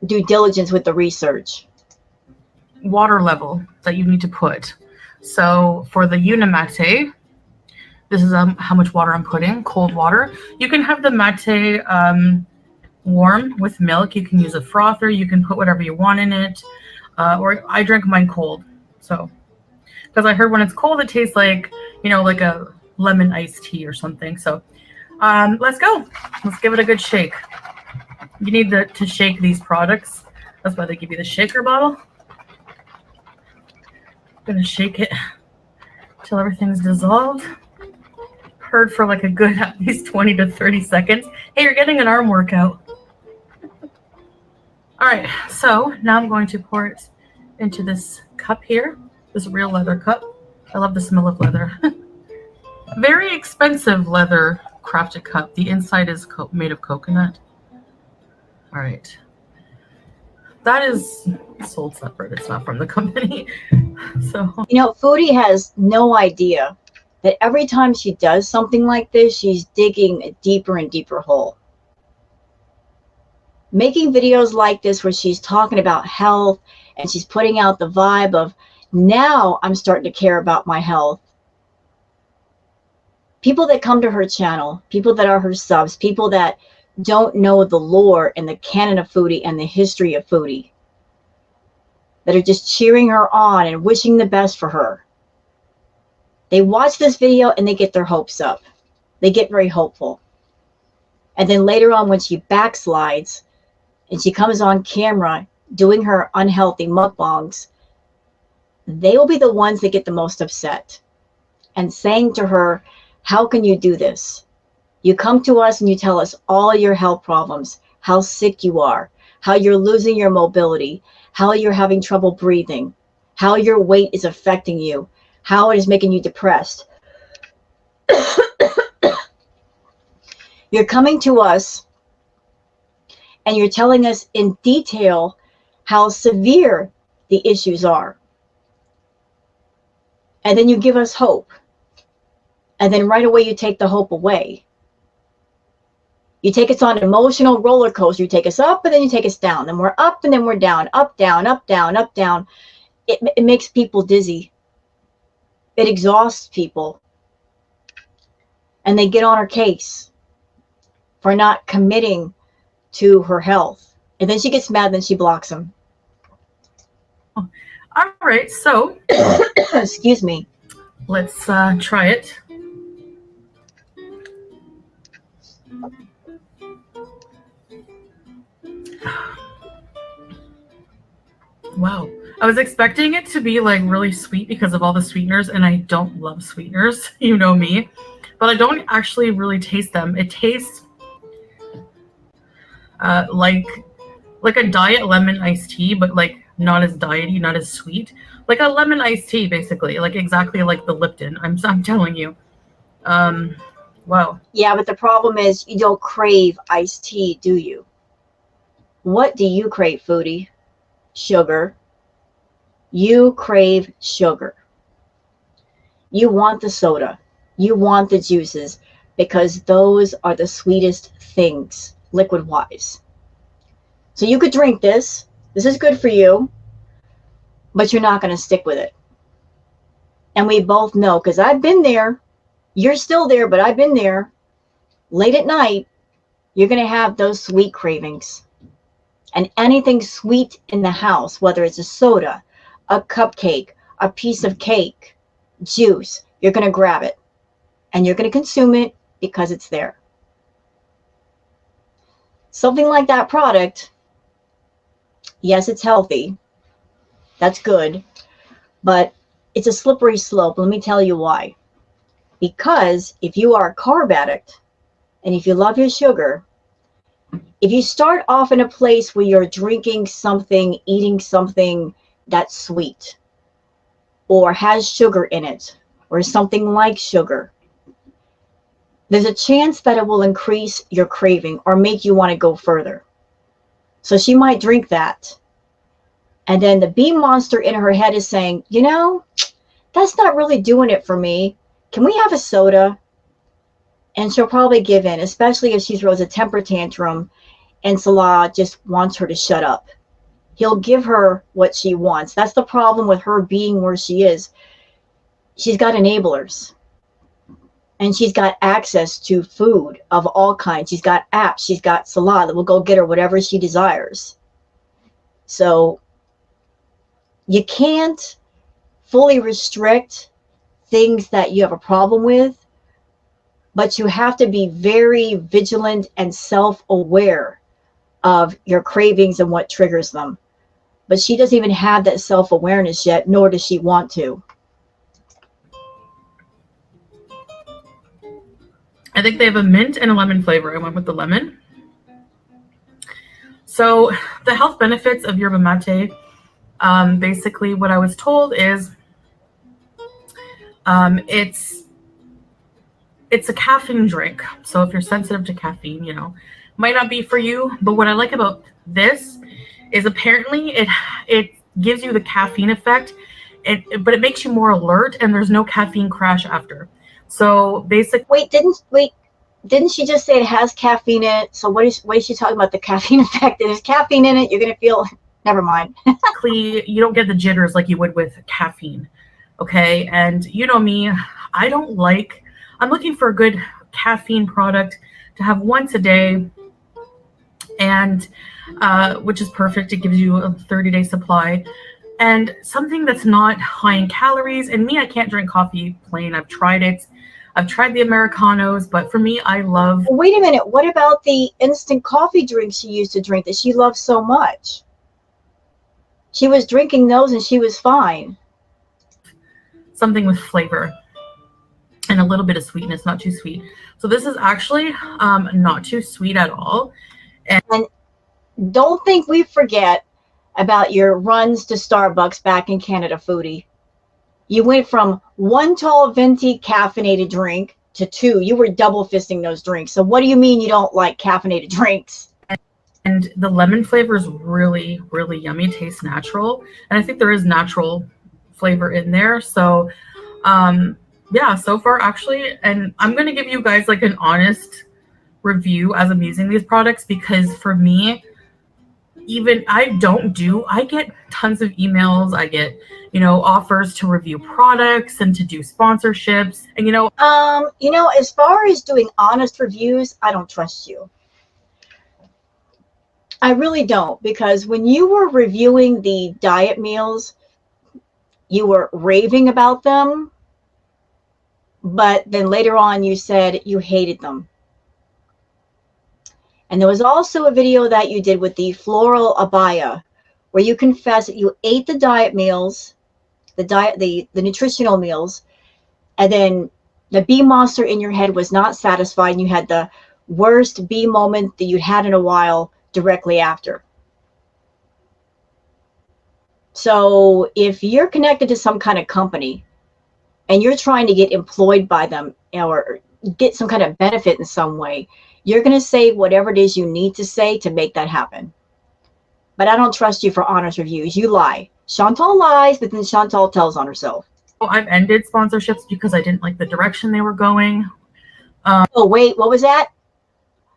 due diligence with the research? Water level that you need to put. So for the Unimate, this is how much water I'm putting, cold water. You can have the mate warm with milk. You can use a frother. You can put whatever you want in it. Or I drink mine cold. So, because I heard when it's cold, it tastes like, you know, like a lemon iced tea or something. So let's go. Let's give it a good shake. You need to shake these products. That's why they give you the shaker bottle. I'm going to shake it till everything's dissolved. Heard for like a good at least 20 to 30 seconds. Hey, you're getting an arm workout. All right, so now I'm going to pour it into this cup here, this real leather cup. I love the smell of leather. Very expensive leather crafted cup. The inside is made of coconut. All right. That is sold separate. It's not from the company. So, you know, Foodie has no idea that every time she does something like this, she's digging a deeper and deeper hole. Making videos like this where she's talking about health and she's putting out the vibe of, now I'm starting to care about my health. People that come to her channel, people that are her subs, people that don't know the lore and the canon of Foodie and the history of Foodie, that are just cheering her on and wishing the best for her. They watch this video and they get their hopes up. They get very hopeful. And then later on, when she backslides and she comes on camera doing her unhealthy mukbangs, they will be the ones that get the most upset and saying to her, how can you do this? You come to us and you tell us all your health problems, how sick you are, how you're losing your mobility, how you're having trouble breathing, how your weight is affecting you, how it is making you depressed. You're coming to us and you're telling us in detail how severe the issues are. And then you give us hope. And then right away you take the hope away. You take us on an emotional roller coaster. You take us up and then you take us down. Then we're up and then we're down. Up, down, up, down, up, down. It makes people dizzy. It exhausts people. And they get on her case for not committing to her health. And then she gets mad and then she blocks them. all right, so excuse me. Let's try it. Wow. I was expecting it to be like really sweet because of all the sweeteners, and I don't love sweeteners. You know me. But I don't actually really taste them. It tastes uh, like like a diet lemon iced tea, but like not as diety, not as sweet. Like a lemon iced tea, basically. Like exactly like the Lipton. I'm telling you. Um, wow. Yeah, but the problem is you don't crave iced tea, do you? What do you crave, Foodie? Sugar. You crave sugar. You want the soda. You want the juices because those are the sweetest things, liquid wise. So you could drink this. This is good for you, but you're not going to stick with it. And we both know because I've been there. You're still there, but I've been there. Late at night, you're going to have those sweet cravings. And anything sweet in the house, whether it's a soda, a cupcake, a piece of cake, juice, you're going to grab it. And you're going to consume it because it's there. Something like that product, yes, it's healthy. That's good. But it's a slippery slope. Let me tell you why. Because if you are a carb addict and if you love your sugar, if you start off in a place where you're drinking something, eating something that's sweet or has sugar in it or something like sugar, there's a chance that it will increase your craving or make you want to go further. So she might drink that. And then the bee monster in her head is saying, you know, that's not really doing it for me. Can we have a soda? And she'll probably give in, especially if she throws a temper tantrum and Salah just wants her to shut up. He'll give her what she wants. That's the problem with her being where she is. She's got enablers. And she's got access to food of all kinds. She's got apps. She's got Salah that will go get her whatever she desires. So you can't fully restrict things that you have a problem with, but you have to be very vigilant and self-aware of your cravings and what triggers them. But she doesn't even have that self-awareness yet, nor does she want to. I think they have a mint and a lemon flavor. I went with the lemon. So the health benefits of yerba mate, basically what I was told is it's a caffeine drink. So if you're sensitive to caffeine, you know, might not be for you. But what I like about this is apparently it gives you the caffeine effect, but it makes you more alert and there's no caffeine crash after. So basically, Didn't she just say it has caffeine in it? So what is she talking about the caffeine effect? There's caffeine in it. You're going to feel, never mind. you don't get the jitters like you would with caffeine. Okay. And you know me, I'm looking for a good caffeine product to have once a day, and which is perfect. It gives you a 30-day supply and something that's not high in calories. And me, I can't drink coffee plain. I've tried it. I've tried the Americanos, but for me, I love... Wait a minute. What about the instant coffee drinks she used to drink that she loved so much? She was drinking those and she was fine. Something with flavor and a little bit of sweetness, not too sweet. So this is actually not too sweet at all. And don't think we forget about your runs to Starbucks back in Canada, Foodie. You went from one tall venti caffeinated drink to two. You were double fisting those drinks. So what do you mean you don't like caffeinated drinks? And the lemon flavor is really, really yummy. It tastes natural. And I think there is natural flavor in there. So yeah, so far actually, and I'm going to give you guys like an honest review as I'm using these products, because for me, I get tons of emails. I get, offers to review products and to do sponsorships. And as far as doing honest reviews, I don't trust you. I really don't, because when you were reviewing the diet meals, you were raving about them, but then later on you said you hated them. And there was also a video that you did with the floral abaya, where you confess that you ate the diet meals, the nutritional meals, and then the bee monster in your head was not satisfied, and you had the worst bee moment that you'd had in a while directly after. So if you're connected to some kind of company and you're trying to get employed by them or get some kind of benefit in some way, you're going to say whatever it is you need to say to make that happen. But I don't trust you for honest reviews. You lie. Chantal lies, but then Chantal tells on herself. I've ended sponsorships because I didn't like the direction they were going. Oh, wait, what was that?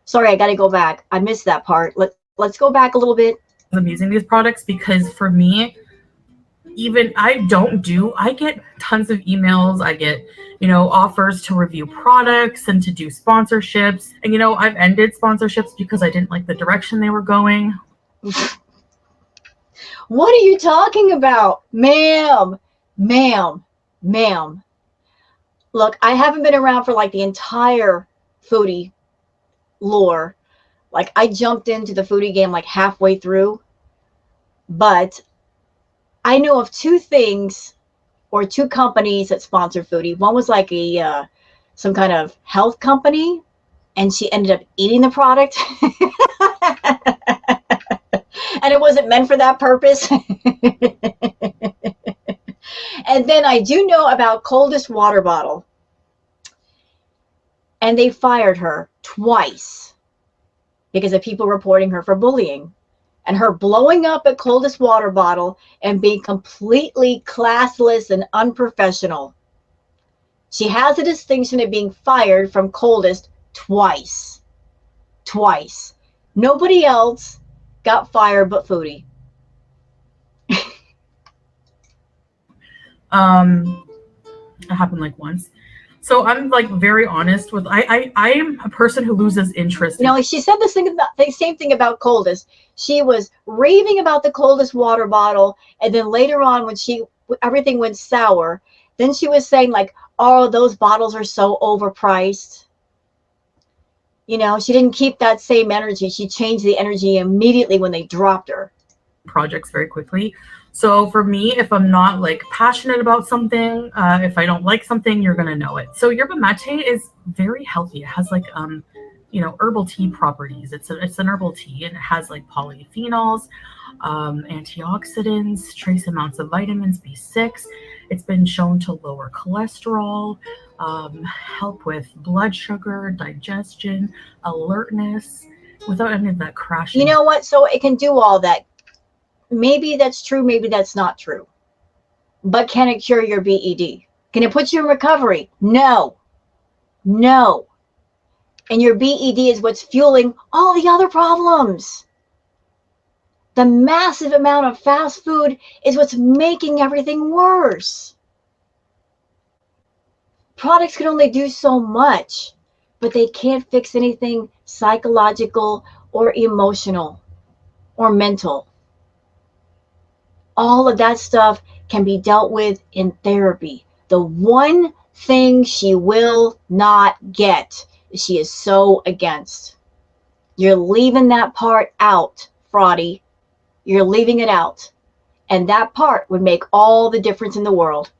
Sorry, I got to go back. I missed that part. Let's go back a little bit. I'm using these products because for me, I get tons of emails. I get, offers to review products and to do sponsorships. And, I've ended sponsorships because I didn't like the direction they were going. What are you talking about? Ma'am. Look, I haven't been around for like the entire foodie lore. Like I jumped into the foodie game like halfway through, but I know of two things or two companies that sponsor foodie. One was like some kind of health company, and she ended up eating the product. And it wasn't meant for that purpose. And then I do know about Coldest Water Bottle. And they fired her twice because of people reporting her for bullying. And her blowing up at Coldest Water Bottle and being completely classless and unprofessional. She has a distinction of being fired from Coldest twice. Twice. Nobody else got fired but Foodie. It happened like once. So I'm like very honest with I am a person who loses interest. She said the same thing about Coldest. She was raving about the Coldest Water Bottle, and then later on when everything went sour, then she was saying like, oh, those bottles are so overpriced. She didn't keep that same energy. She changed the energy immediately when they dropped her. Projects very quickly. So for me, if I'm not like passionate about something, if I don't like something, you're going to know it. So yerba mate is very healthy. It has like, herbal tea properties. It's an herbal tea, and it has like polyphenols, antioxidants, trace amounts of vitamins B6. It's been shown to lower cholesterol, help with blood sugar, digestion, alertness, without any of that crashing. You know what? So it can do all that. Maybe that's true. Maybe that's not true. But can it cure your BED? Can it put you in recovery? No. And your BED is what's fueling all the other problems. The massive amount of fast food is what's making everything worse. Products can only do so much, but they can't fix anything psychological or emotional or mental. All of that stuff can be dealt with in therapy. The one thing she will not get, she is so against. You're leaving that part out, Fraudy. You're leaving it out. And that part would make all the difference in the world.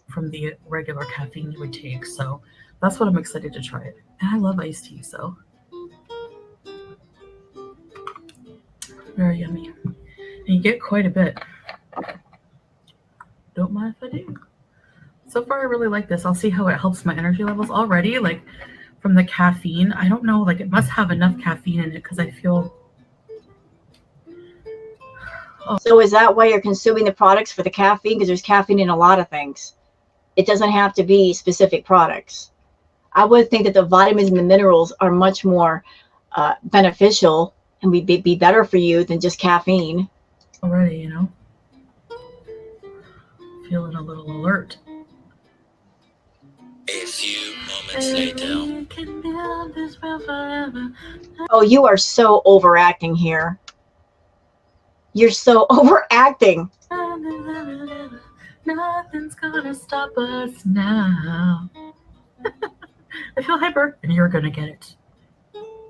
From the regular caffeine you would take. So that's what I'm excited to try it. And I love iced tea, so very yummy. And you get quite a bit. Don't mind if I do. So far, I really like this. I'll see how it helps my energy levels already. Like from the caffeine, I don't know, like it must have enough caffeine in it because I feel. Oh. So is that why you're consuming the products for the caffeine? Because there's caffeine in a lot of things. It doesn't have to be specific products. I would think that the vitamins and the minerals are much more beneficial and would be better for you than just caffeine. Already, feeling a little alert. A few moments later. Oh, you are so overacting here. You're so overacting. Nothing's gonna stop us now. I feel hyper, and you're gonna get it.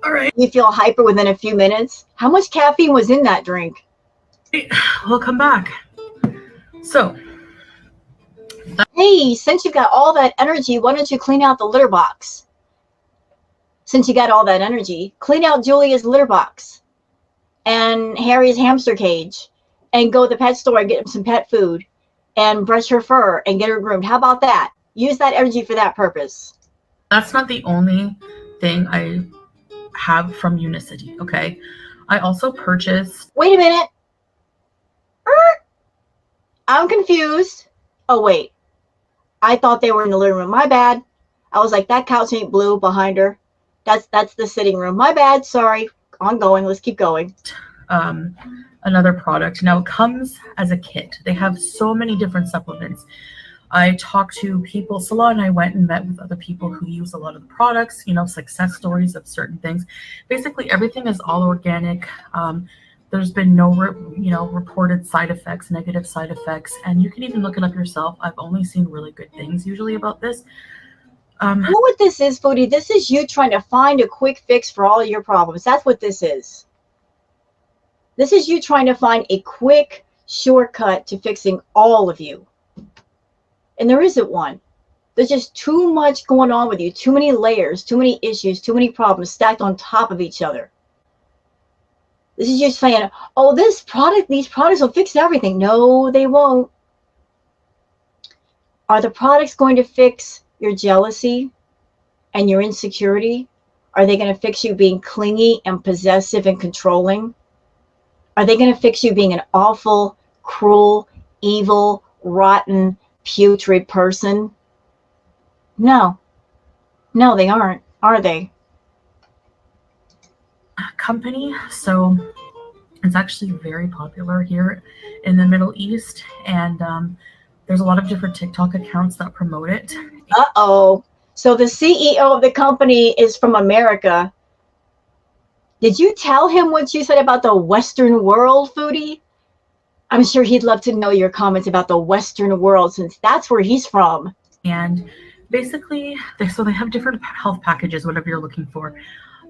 All right. You feel hyper within a few minutes? How much caffeine was in that drink? Welcome back. So, Hey, since you've got all that energy, why don't you clean out the litter box? Since you got all that energy, clean out Julia's litter box and Harry's hamster cage and go to the pet store and get him some pet food and brush her fur and get her groomed. How about that? Use that energy for that purpose. that's not the only thing I have from Unicity, okay? I also purchased... Wait a minute. I'm confused. Oh, wait. I thought they were in the living room. My bad. I was like, that couch ain't blue behind her. That's the sitting room. My bad. Sorry. Ongoing. Let's keep going. Another product. Now, it comes as a kit. They have so many different supplements. I talked to people. Salah and I went and met with other people who use a lot of the products, success stories of certain things. Basically, everything is all organic. There's been no, reported side effects, negative side effects, and you can even look it up yourself. I've only seen really good things usually about this. You know what this is, Foodie? This is you trying to find a quick fix for all of your problems. That's what this is. This is you trying to find a quick shortcut to fixing all of you. And there isn't one. There's just too much going on with you, too many layers, too many issues, too many problems stacked on top of each other. This is just saying, oh, these products will fix everything. No, they won't. Are the products going to fix your jealousy and your insecurity? Are they going to fix you being clingy and possessive and controlling? Are they going to fix you being an awful, cruel, evil, rotten, putrid person? No. No, they aren't, are they? Company. So it's actually very popular here in the Middle East, and there's a lot of different TikTok accounts that promote it. Uh-oh. So the CEO of the company is from America. Did you tell him what you said about the Western world, Foodie? I'm sure he'd love to know your comments about the Western world, since that's where he's from. And basically, they have different health packages, whatever you're looking for.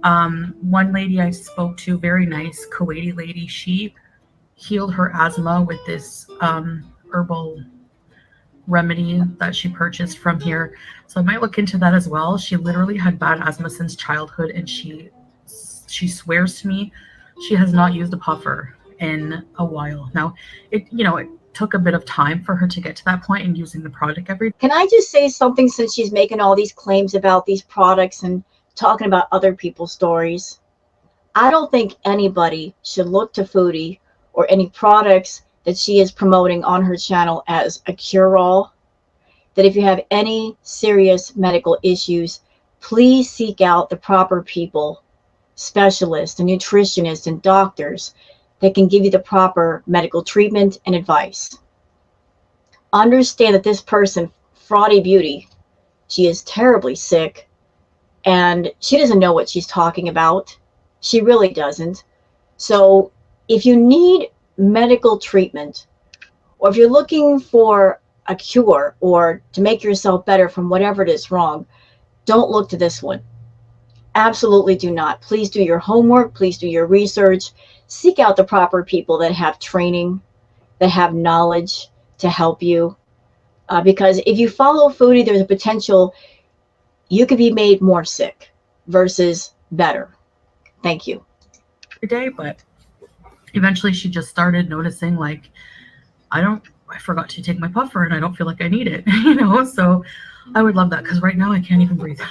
One lady I spoke to, very nice Kuwaiti lady, she healed her asthma with this herbal remedy that she purchased from here. So I might look into that as well. She literally had bad asthma since childhood, and she swears to me she has not used a puffer in a while. Now, it took a bit of time for her to get to that point in using the product every day. Can I just say something, since she's making all these claims about these products and talking about other people's stories? I don't think anybody should look to Foodie or any products that she is promoting on her channel as a cure-all. That if you have any serious medical issues, please seek out the proper people, specialists and nutritionists and doctors that can give you the proper medical treatment and advice. Understand that this person, Fraudy Beauty, she is terribly sick and she doesn't know what she's talking about. She really doesn't. So if you need medical treatment, or if you're looking for a cure or to make yourself better from whatever it is wrong, don't look to this one. Absolutely do not. Please do your homework. Please do your research. Seek out the proper people that have training, that have knowledge to help you. Because if you follow Foodie, there's a potential you could be made more sick versus better. Thank you. Every day, but eventually she just started noticing, like, I forgot to take my puffer and I don't feel like I need it, so I would love that, because right now I can't even breathe.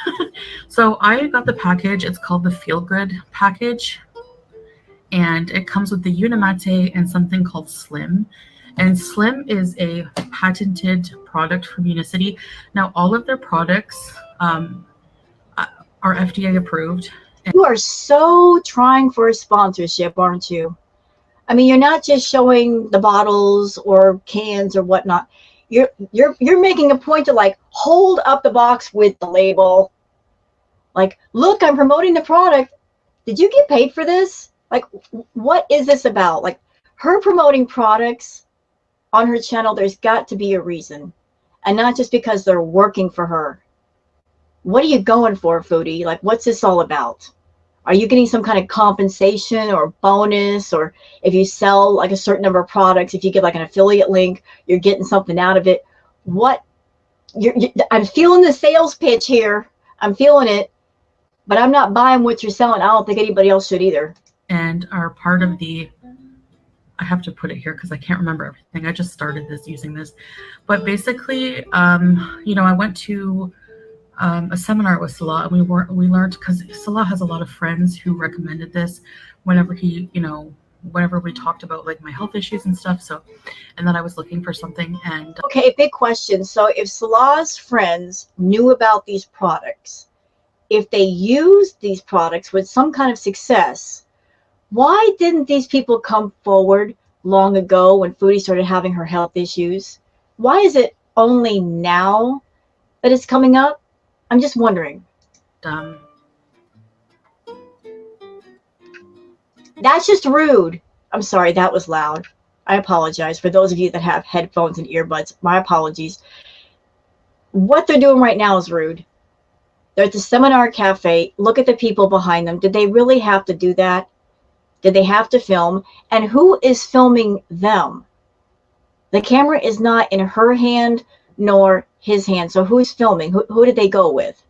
So I got the package. It's called the Feel Good package, and it comes with the Unimate and something called Slim. And Slim is a patented product from Unicity. Now, all of their products are FDA approved. You are so trying for a sponsorship, aren't you? I mean, you're not just showing the bottles or cans or whatnot. You're making a point to, like, hold up the box with the label. Like, look, I'm promoting the product. Did you get paid for this? Like, what is this about? Like, her promoting products on her channel, there's got to be a reason. And not just because they're working for her. What are you going for, Foodie? Like, what's this all about? Are you getting some kind of compensation or bonus? Or if you sell like a certain number of products, if you get like an affiliate link, you're getting something out of it. What I'm feeling the sales pitch here. I'm feeling it, but I'm not buying what you're selling. I don't think anybody else should either. And are part of the, I have to put it here because I can't remember everything. I just started using this. But basically, I went to a seminar with Salah, and we learned, because Salah has a lot of friends who recommended this whenever whenever we talked about like my health issues and stuff. So, and then I was looking for something, and okay, big question. So if Salah's friends knew about these products, if they used these products with some kind of success, why didn't these people come forward long ago when Foodie started having her health issues? Why is it only now that it's coming up? I'm just wondering. That's just rude. I'm sorry, that was loud. I apologize for those of you that have headphones and earbuds. My apologies. What they're doing right now is rude. They're at the seminar cafe. Look at the people behind them. Did they really have to do that? Did they have to film? And who is filming them? The camera is not in her hand nor his hand. So who's filming? Who did they go with?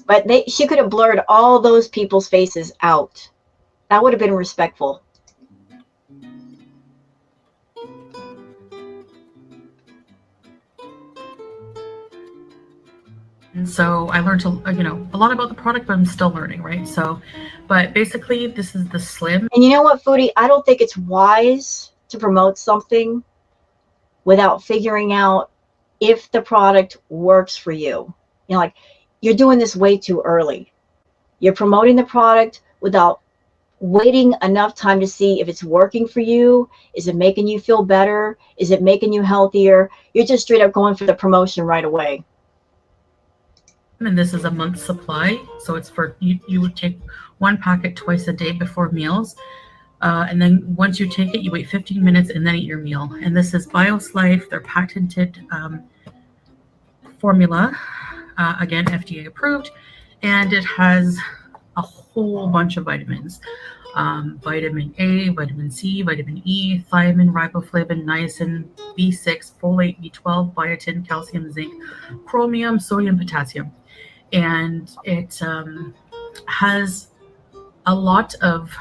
But she could have blurred all those people's faces out. That would have been respectful. And so I learned a lot about the product, but I'm still learning, right? So, but basically this is the Slim. And you know what, Foodie? I don't think it's wise to promote something without figuring out if the product works for you. You know, like, you're doing this way too early. You're promoting the product without waiting enough time to see if it's working for you. Is it making you feel better? Is it making you healthier? You're just straight up going for the promotion right away. And this is a month's supply. So it's for, you would take one packet twice a day before meals. And then once you take it, you wait 15 minutes and then eat your meal. And this is BIOS Life, their patented formula. Again, FDA approved. And it has a whole bunch of vitamins. Vitamin A, vitamin C, vitamin E, thiamine, riboflavin, niacin, B6, folate, B12, biotin, calcium, zinc, chromium, sodium, potassium. And it has a lot of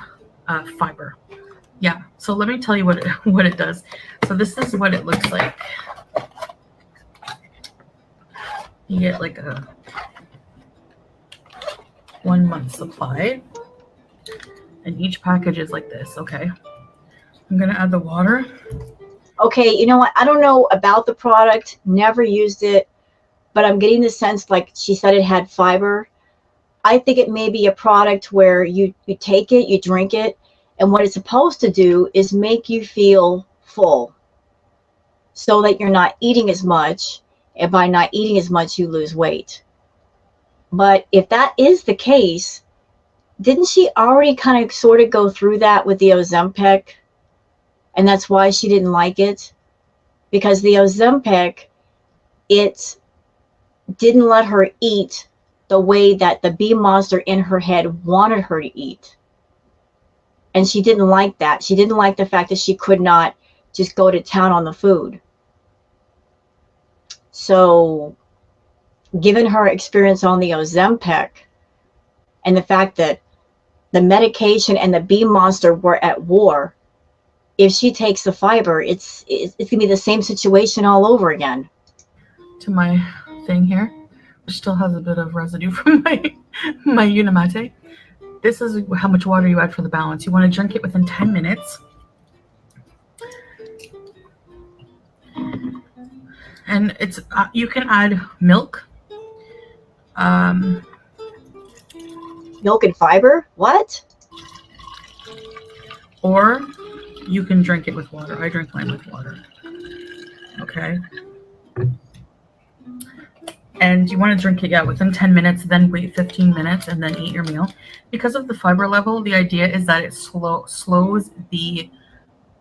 fiber. Yeah, so let me tell you what it does. So this is what it looks like. You get like a 1 month supply. And each package is like this, okay? I'm gonna add the water. Okay, you know what? I don't know about the product, never used it, but I'm getting the sense, like she said, it had fiber. I think it may be a product where you take it, you drink it, and what it's supposed to do is make you feel full so that you're not eating as much, and by not eating as much, you lose weight. But if that is the case, didn't she already kind of sort of go through that with the Ozempic? And that's why she didn't like it? Because the Ozempic, it didn't let her eat the way that the bee monster in her head wanted her to eat. And she didn't like that. She didn't like the fact that she could not just go to town on the food. So, given her experience on the Ozempic, and the fact that the medication and the bee monster were at war, if she takes the fiber, it's gonna be the same situation all over again. To my thing here, which still has a bit of residue from my Unimate. This is how much water you add for the balance. You want to drink it within 10 minutes. And it's you can add milk. Milk and fiber? What? Or you can drink it with water. I drink mine with water. Okay. And you want to drink it, within 10 minutes, then wait 15 minutes, and then eat your meal. Because of the fiber level, the idea is that it slows the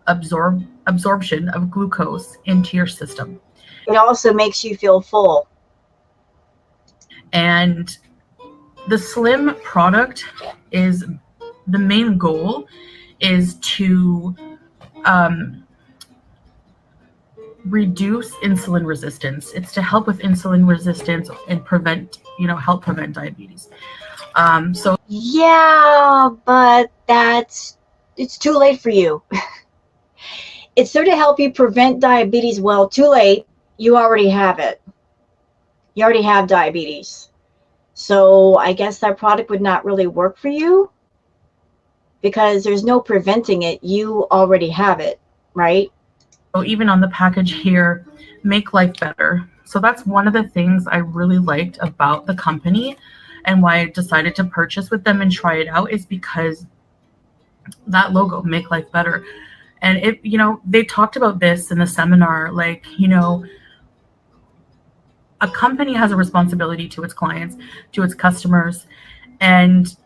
absorption of glucose into your system. It also makes you feel full. And The slim product is, the main goal is to reduce insulin resistance. It's to help with insulin resistance and help prevent diabetes. So yeah, but it's too late for you. It's there to help you prevent diabetes. Well, too late. You already have it. You already have diabetes. So I guess that product would not really work for you because there's no preventing it. You already have it, right? So even on the package here, make life better. So that's one of the things I really liked about the company and why I decided to purchase with them and try it out is because that logo, make life better. And it, they talked about this in the seminar, like, a company has a responsibility to its clients, to its customers. And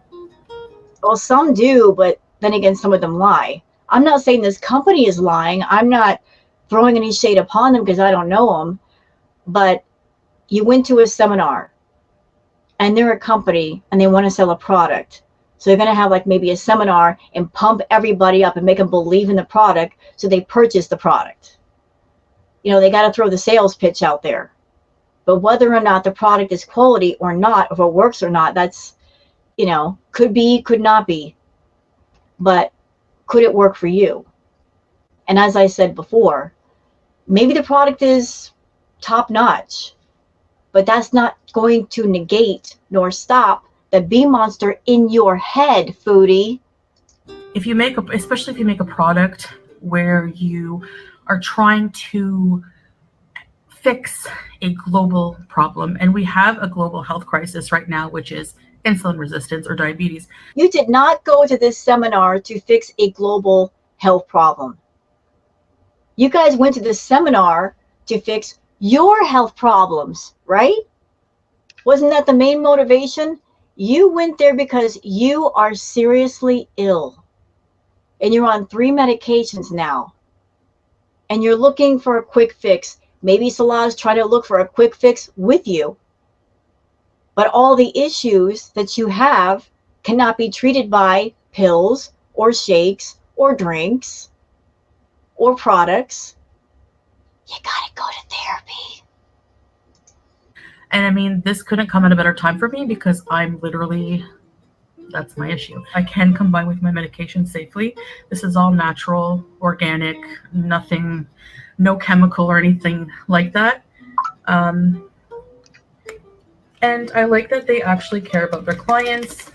well, some do, but then again, some of them lie. I'm not saying this company is lying. I'm not throwing any shade upon them because I don't know them. But you went to a seminar and they're a company and they want to sell a product. So they're going to have like maybe a seminar and pump everybody up and make them believe in the product. So they purchase the product. They got to throw the sales pitch out there. But whether or not the product is quality or not, if it works or not, that's, could be, could not be. But could it work for you? And as I said before, maybe the product is top notch, but that's not going to negate nor stop the bee monster in your head, foodie. Especially if you make a product where you are trying to fix a global problem, and we have a global health crisis right now, which is insulin resistance or diabetes. You did not go to this seminar to fix a global health problem. You guys went to this seminar to fix your health problems, right? Wasn't that the main motivation? You went there because you are seriously ill and you're on 3 medications now and you're looking for a quick fix. Maybe Salah is trying to look for a quick fix with you, but all the issues that you have cannot be treated by pills or shakes or drinks or products. You gotta go to therapy. And I mean, this couldn't come at a better time for me because that's my issue. I can combine with my medication safely. This is all natural, organic, nothing, no chemical or anything like that. And I like that they actually care about their clients.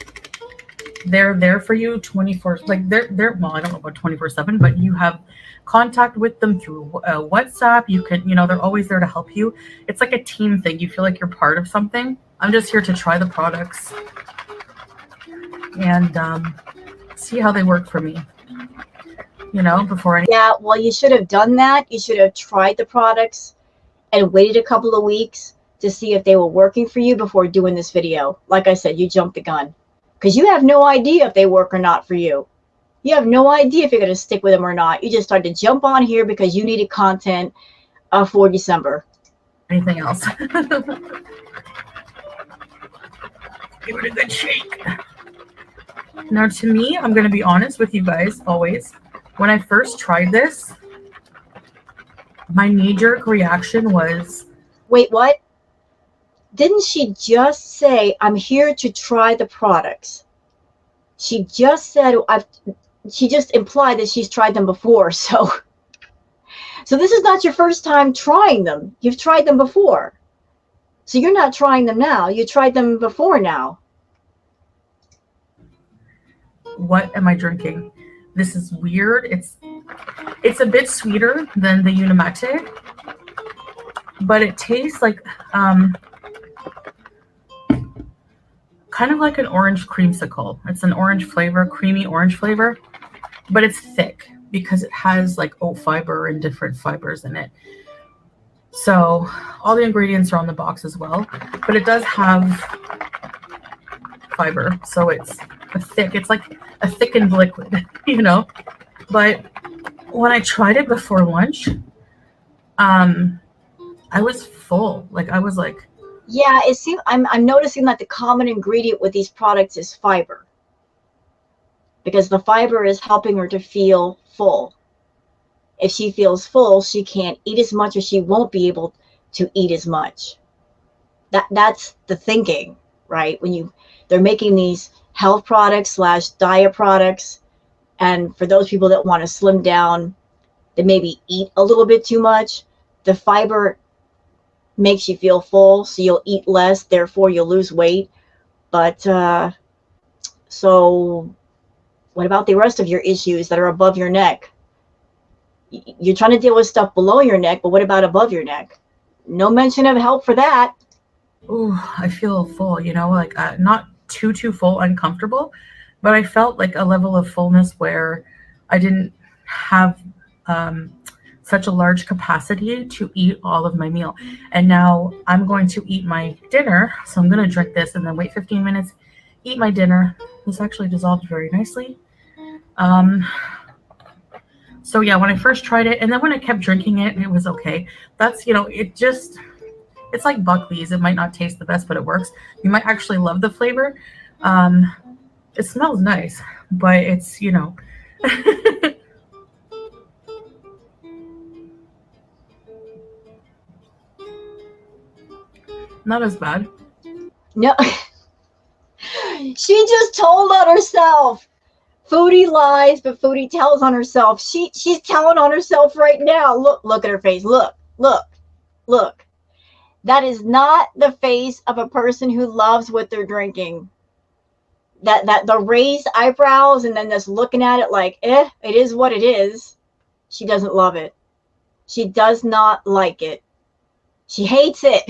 They're there for you 24, like they're well, I don't know about 24/7, but you have contact with them through WhatsApp. You can, they're always there to help you. It's like a team thing. You feel like you're part of something. I'm just here to try the products and see how they work for me, before any. Yeah, well, you should have done that. You should have tried the products and waited a couple of weeks to see if they were working for you before doing this video. Like I said, you jumped the gun because you have no idea if they work or not for you. You have no idea if you're going to stick with them or not. You just started to jump on here because you needed content for December. Anything else? Give it a good shake. Now, to me, I'm going to be honest with you guys always. When I first tried this, my knee-jerk reaction was... Wait, what? Didn't she just say, I'm here to try the products? She just said, she just implied that she's tried them before. So this is not your first time trying them. You've tried them before. So you're not trying them now. You tried them before now. What am I drinking? This is weird. It's a bit sweeter than the Unimate, but it tastes like kind of like an orange creamsicle. It's an orange flavor, creamy orange flavor, but it's thick because it has like oat fiber and different fibers in it. So all the ingredients are on the box as well, but it does have fiber. So it's like a thickened liquid, But when I tried it before lunch, I was full. Like I was like, Yeah, it seems I'm noticing that the common ingredient with these products is fiber, because the fiber is helping her to feel full. If she feels full, she can't eat as much, or she won't be able to eat as much. That's the thinking, right? When they're making these health products slash diet products, and for those people that want to slim down, they maybe eat a little bit too much. The fiber makes you feel full, so you'll eat less, therefore you'll lose weight. But so what about the rest of your issues that are above your neck? You're trying to deal with stuff below your neck, but what about above your neck? No mention of help for that. Ooh, I feel full, like not too full, uncomfortable, but I felt like a level of fullness where I didn't have such a large capacity to eat all of my meal. And now I'm going to eat my dinner. So I'm going to drink this and then wait 15 minutes, eat my dinner. This actually dissolved very nicely. So yeah, when I first tried it, and then when I kept drinking it, it was okay. That's, it's like Buckley's. It might not taste the best, but it works. You might actually love the flavor. It smells nice, but it's, not as bad. No, she just told on herself. Foodie lies, but Foodie tells on herself. She's telling on herself right now. Look at her face. Look. That is not the face of a person who loves what they're drinking. That the raised eyebrows and then just looking at it like, it is what it is. She doesn't love it. She does not like it. She hates it.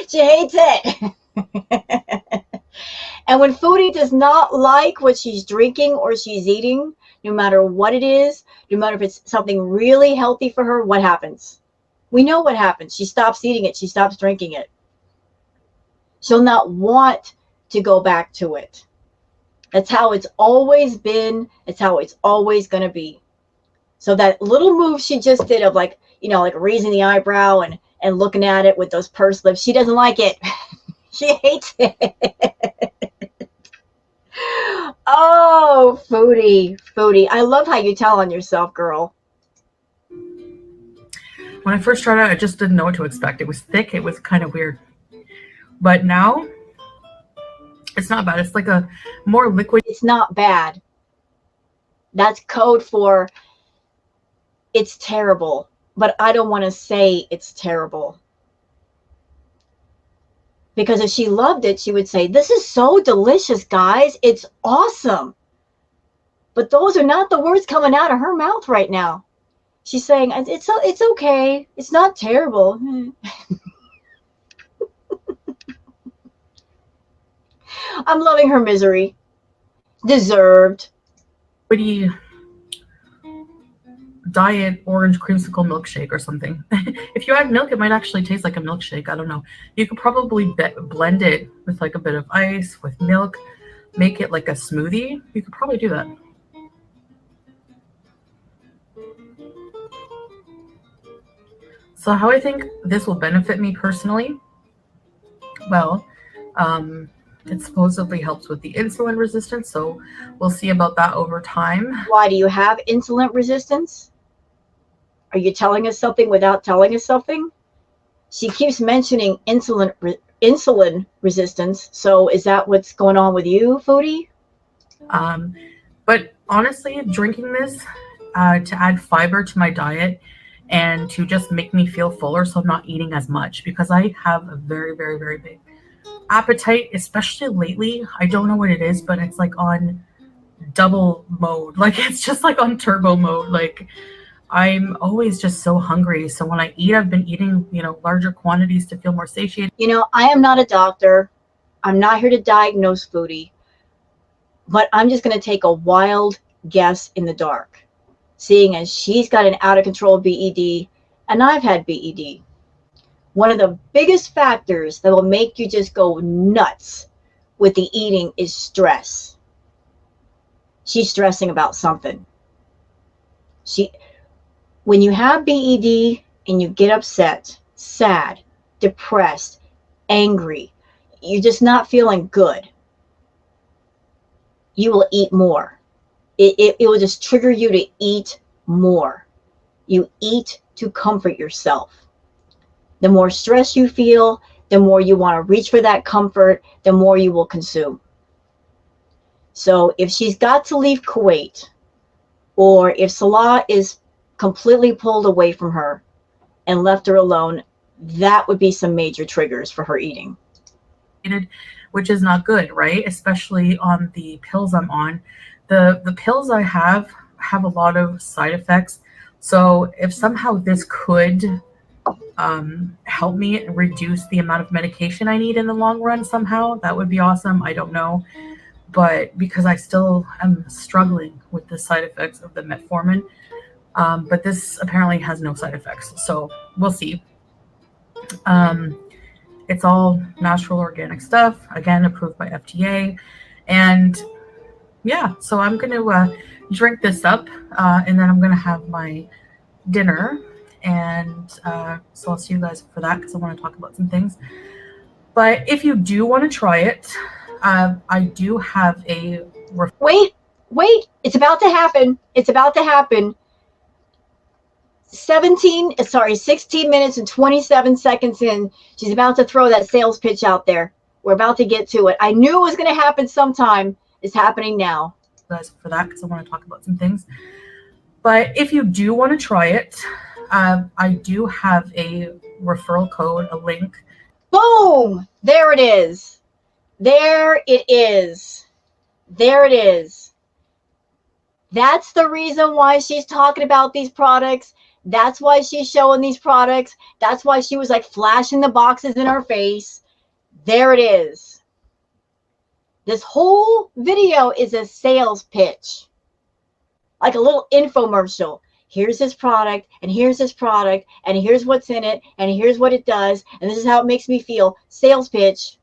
She hates it. And when Foodie does not like what she's drinking or she's eating, no matter what it is, no matter if it's something really healthy for her, what happens? We know what happens. She stops eating it. She stops drinking it. She'll not want to go back to it. That's how it's always been. It's how it's always going to be. So that little move she just did of like raising the eyebrow and looking at it with those pursed lips, she doesn't like it. She hates it. Oh, Foodie. I love how you tell on yourself, girl. When I first started, I just didn't know what to expect. It was thick. It was kind of weird. But now, it's not bad. It's like a more liquid. It's not bad. That's code for it's terrible. But I don't want to say it's terrible. Because if she loved it, she would say, this is so delicious, guys. It's awesome. But those are not the words coming out of her mouth right now. She's saying, it's okay. It's not terrible. I'm loving her misery. Deserved. Pretty diet orange creamsicle milkshake or something. If you add milk, it might actually taste like a milkshake. I don't know. You could probably blend it with like a bit of ice with milk, make it like a smoothie. You could probably do that. So how I think this will benefit me personally? Well, it supposedly helps with the insulin resistance, so we'll see about that over time. Why do you have insulin resistance? Are you telling us something without telling us something? She keeps mentioning insulin resistance. So is that what's going on with you, Foodie? But honestly, drinking this to add fiber to my diet and to just make me feel fuller, so I'm not eating as much, because I have a very, very, very big appetite, especially lately. I don't know what it is, but it's like on double mode. Like it's just like on turbo mode. Like I'm always just so hungry. So when I eat, I've been eating, larger quantities to feel more satiated. I am not a doctor. I'm not here to diagnose Foodie. But I'm just going to take a wild guess in the dark, seeing as she's got an out of control BED and I've had BED. One of the biggest factors that will make you just go nuts with the eating is stress. She's stressing about something. When you have BED and you get upset, sad, depressed, angry, you're just not feeling good, you will eat more. It will just trigger you to eat more. You eat to comfort yourself. The more stress you feel, the more you want to reach for that comfort, the more you will consume. So if she's got to leave Kuwait, or if Salah is completely pulled away from her and left her alone, that would be some major triggers for her eating. Which is not good, right? Especially on the pills I'm on. The pills I have a lot of side effects. So if somehow this could help me reduce the amount of medication I need in the long run somehow, that would be awesome. I don't know. But because I still am struggling with the side effects of the metformin, but this apparently has no side effects. So we'll see. It's all natural organic stuff, again, approved by FDA. And yeah, so I'm going to drink this up and then I'm going to have my dinner. And so I'll see you guys for that because I want to talk about some things. But if you do want to try it, I do have a... Wait, it's about to happen. It's about to happen. 16 minutes and 27 seconds in, she's about to throw that sales pitch out there. We're about to get to it. I knew it was going to happen sometime. It's happening now. Guys for that because I want to talk about some things. But if you do want to try it, I do have a referral code, a link. Boom! There it is. There it is. There it is. That's the reason why she's talking about these products. That's why she's showing these products. That's why she was like flashing the boxes in her face. There it is. This whole video is a sales pitch. Like a little infomercial. Here's this product, and here's this product, and here's what's in it, and here's what it does, and this is how it makes me feel. Sales pitch.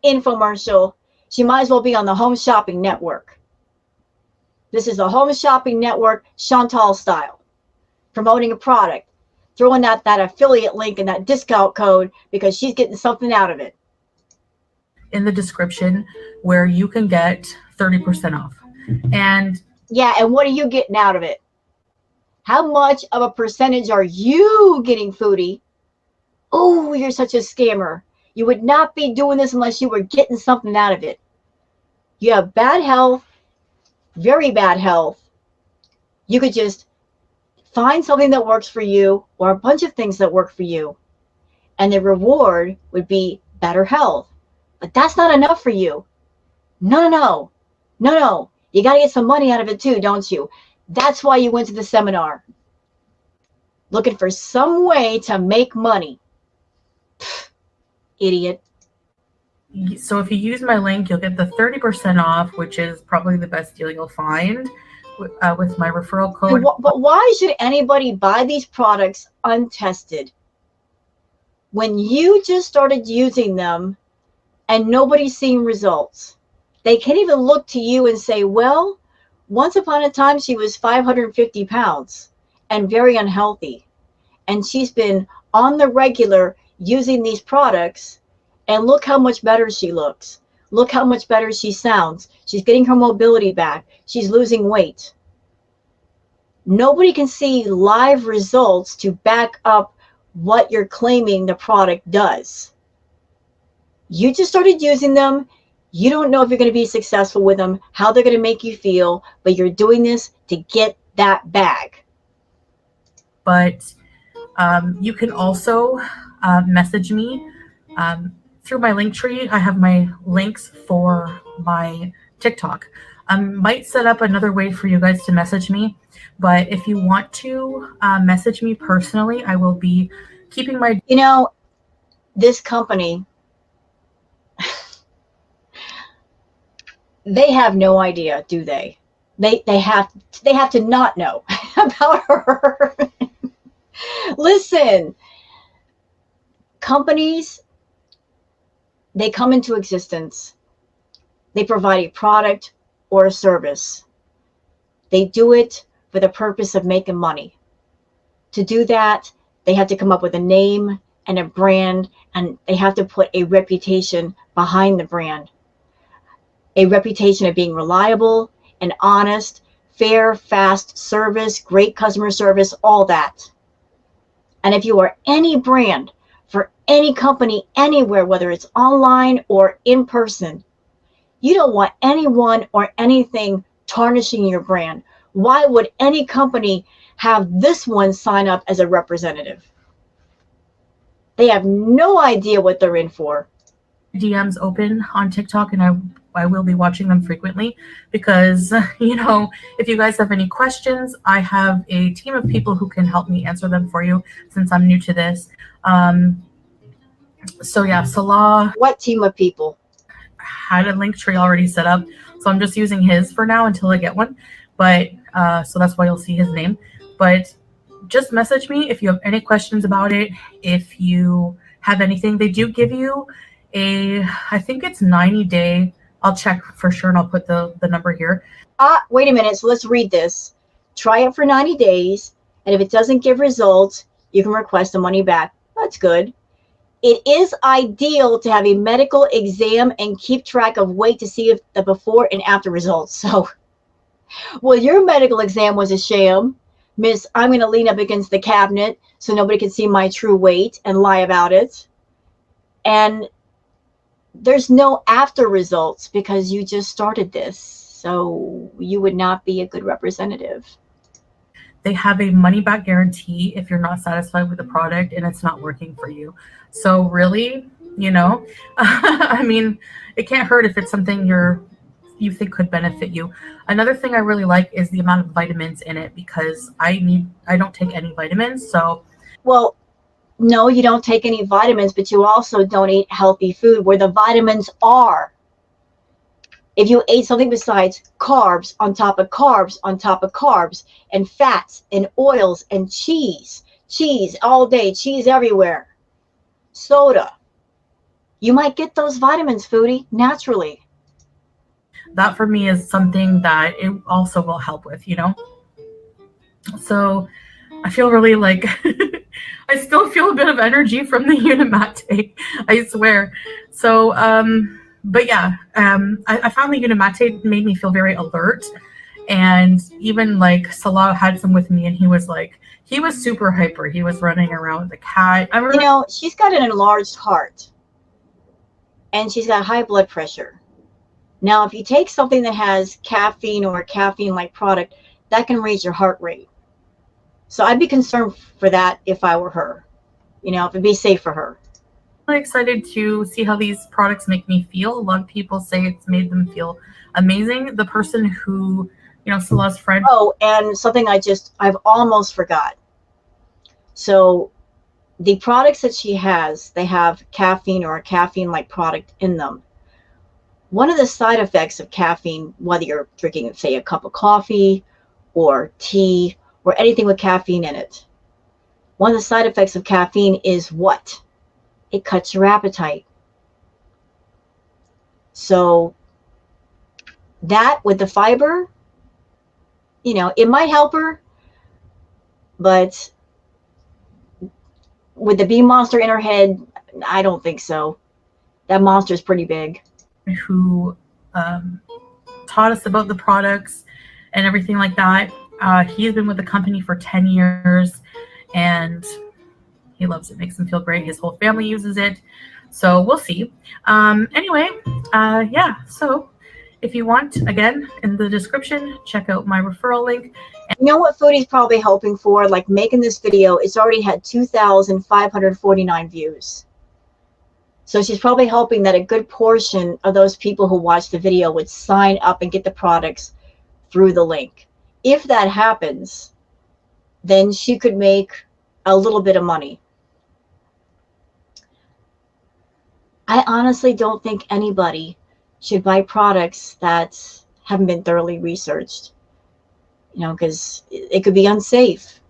Infomercial. She might as well be on the Home Shopping Network. This is the Home Shopping Network, Chantal style. Promoting a product. Throwing that affiliate link and that discount code because she's getting something out of it. In the description where you can get 30% off. And yeah, and what are you getting out of it? How much of a percentage are you getting, Foodie? Oh, you're such a scammer. You would not be doing this unless you were getting something out of it. You have bad health, very bad health. You could just find something that works for you or a bunch of things that work for you. And the reward would be better health. But that's not enough for you. No. You got to get some money out of it too, don't you? That's why you went to the seminar. Looking for some way to make money. Pfft, idiot. So if you use my link, you'll get the 30% off, which is probably the best deal you'll find with my referral code. But why should anybody buy these products untested? When you just started using them and nobody's seeing results. They can't even look to you and say, well, once upon a time she was 550 pounds and very unhealthy. And she's been on the regular using these products. And look how much better she looks. Look how much better she sounds. She's getting her mobility back. She's losing weight. Nobody can see live results to back up what you're claiming the product does. You just started using them. You don't know if you're going to be successful with them, how they're going to make you feel, but you're doing this to get that bag. But you can also message me through my link tree. I have my links for my TikTok. I might set up another way for you guys to message me, but if you want to message me personally, I will be keeping my... You know, this company, they have no idea, do they? They have to not know about her. Listen, companies, they come into existence. They provide a product or a service. They do it for the purpose of making money. To do that, they have to come up with a name and a brand, and they have to put a reputation behind the brand. A reputation of being reliable and honest, fair, fast service, great customer service, all that. And if you are any brand for any company anywhere, whether it's online or in person, you don't want anyone or anything tarnishing your brand. Why would any company have this one sign up as a representative? They have no idea what they're in for. DMs open on TikTok, and I will be watching them frequently because, you know, if you guys have any questions, I have a team of people who can help me answer them for you since I'm new to this. So yeah, Salah What team of people? had a link tree already set up, so I'm just using his for now until I get one. But so that's why you'll see his name. But just message me if you have any questions about it. If you have anything, they do give you I think it's 90-day. I'll check for sure and I'll put the number here. Wait a minute. So let's read this. Try it for 90 days. And if it doesn't give results, you can request the money back. That's good. It is ideal to have a medical exam and keep track of weight to see if the before and after results. So, well, your medical exam was a sham. Miss, I'm going to lean up against the cabinet so nobody can see my true weight and lie about it. And there's no after results because you just started this. So you would not be a good representative. They have a money back guarantee if you're not satisfied with the product and it's not working for you. So really, you know, I mean, it can't hurt if it's something you think could benefit you. Another thing I really like is the amount of vitamins in it because I don't take any vitamins. So, well, no, you don't take any vitamins, but you also don't eat healthy food where the vitamins are. If you ate something besides carbs on top of carbs on top of carbs and fats and oils and cheese all day, cheese everywhere, soda, you might get those vitamins, foodie, naturally. That for me is something that it also will help with, you know? So I feel really like I still feel a bit of energy from the Unimate, I swear. So, but yeah, I found the Unimate made me feel very alert. And even like Salah had some with me and he was super hyper. He was running around with the cat. You know, she's got an enlarged heart and she's got high blood pressure. Now, if you take something that has caffeine or a caffeine-like product, that can raise your heart rate. So I'd be concerned for that if I were her, you know, if it'd be safe for her. I'm really excited to see how these products make me feel. A lot of people say it's made them feel amazing. The person who, you know, Salah's friend. Oh, and something I've almost forgot. So the products that she has, they have caffeine or a caffeine-like product in them. One of the side effects of caffeine, whether you're drinking, say, a cup of coffee or tea or anything with caffeine in it, one of the side effects of caffeine is what? It cuts your appetite. So that with the fiber, you know, it might help her, but with the bee monster in her head, I don't think so. That monster is pretty big. Who taught us about the products and everything like that. He's been with the company for 10 years and he loves it. Makes him feel great. His whole family uses it. So we'll see. Anyway, yeah. So if you want, again, in the description, check out my referral link. You know what Foodie's probably hoping for? Like making this video, it's already had 2,549 views. So she's probably hoping that a good portion of those people who watch the video would sign up and get the products through the link. If that happens, then she could make a little bit of money. I honestly don't think anybody should buy products that haven't been thoroughly researched, you know, because it could be unsafe.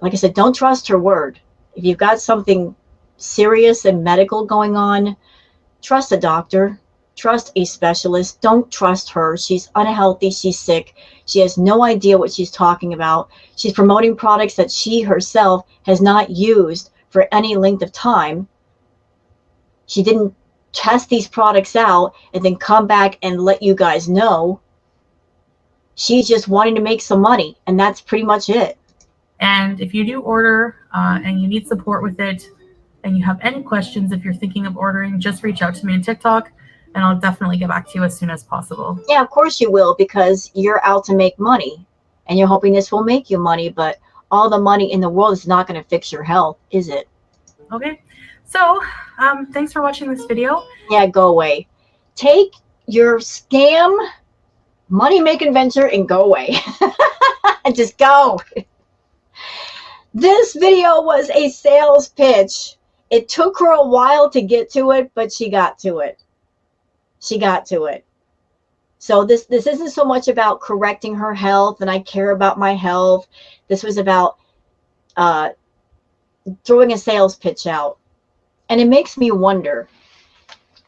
Like I said, don't trust her word. If you've got something serious and medical going on, trust a doctor, trust a specialist. Don't trust her. She's unhealthy. She's sick. She has no idea what she's talking about. She's promoting products that she herself has not used for any length of time. She didn't test these products out and then come back and let you guys know. She's just wanting to make some money, and that's pretty much it. And if you do order and you need support with it and you have any questions, if you're thinking of ordering, just reach out to me on TikTok and I'll definitely get back to you as soon as possible. Yeah, of course you will, because you're out to make money and you're hoping this will make you money, but all the money in the world is not going to fix your health, is it? Okay, so thanks for watching this video. Yeah, go away. Take your scam money-making venture and go away. And just go. This video was a sales pitch. It took her a while to get to it, but she got to it. She got to it. So this isn't so much about correcting her health, and I care about my health. This was about throwing a sales pitch out. And it makes me wonder.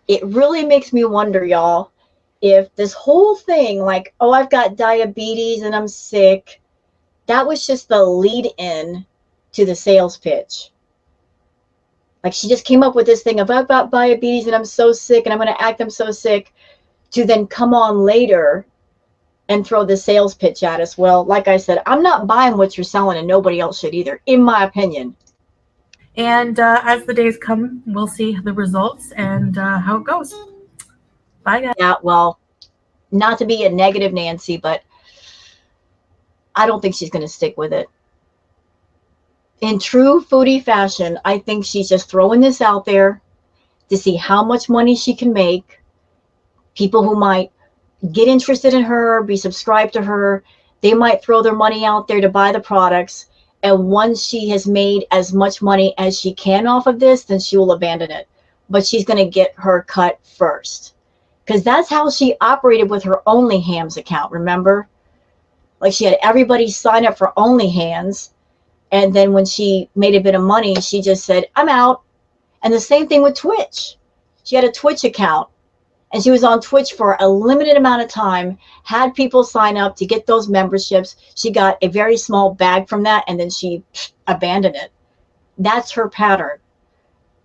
It really makes me wonder, y'all, if this whole thing, like, oh, I've got diabetes and I'm sick, that was just the lead in to the sales pitch. Like, she just came up with this thing of, I've got diabetes and I'm so sick and I'm going to act I'm so sick, to then come on later and throw the sales pitch at us. Well, like I said, I'm not buying what you're selling, and nobody else should either, in my opinion. And as the days come, we'll see the results and how it goes. Bye, guys. Yeah, well, not to be a negative Nancy, but I don't think she's going to stick with it. In true foodie fashion, I think she's just throwing this out there to see how much money she can make. People who might get interested in her, be subscribed to her, they might throw their money out there to buy the products. And once she has made as much money as she can off of this, then she will abandon it. But she's going to get her cut first. Because that's how she operated with her OnlyHams account, remember? Like, she had everybody sign up for OnlyHans. And then when she made a bit of money, she just said, I'm out. And the same thing with Twitch. She had a Twitch account. And she was on Twitch for a limited amount of time, had people sign up to get those memberships. She got a very small bag from that, and then she abandoned it. That's her pattern.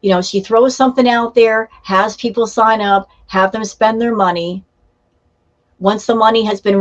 You know, she throws something out there, has people sign up, have them spend their money. Once the money has been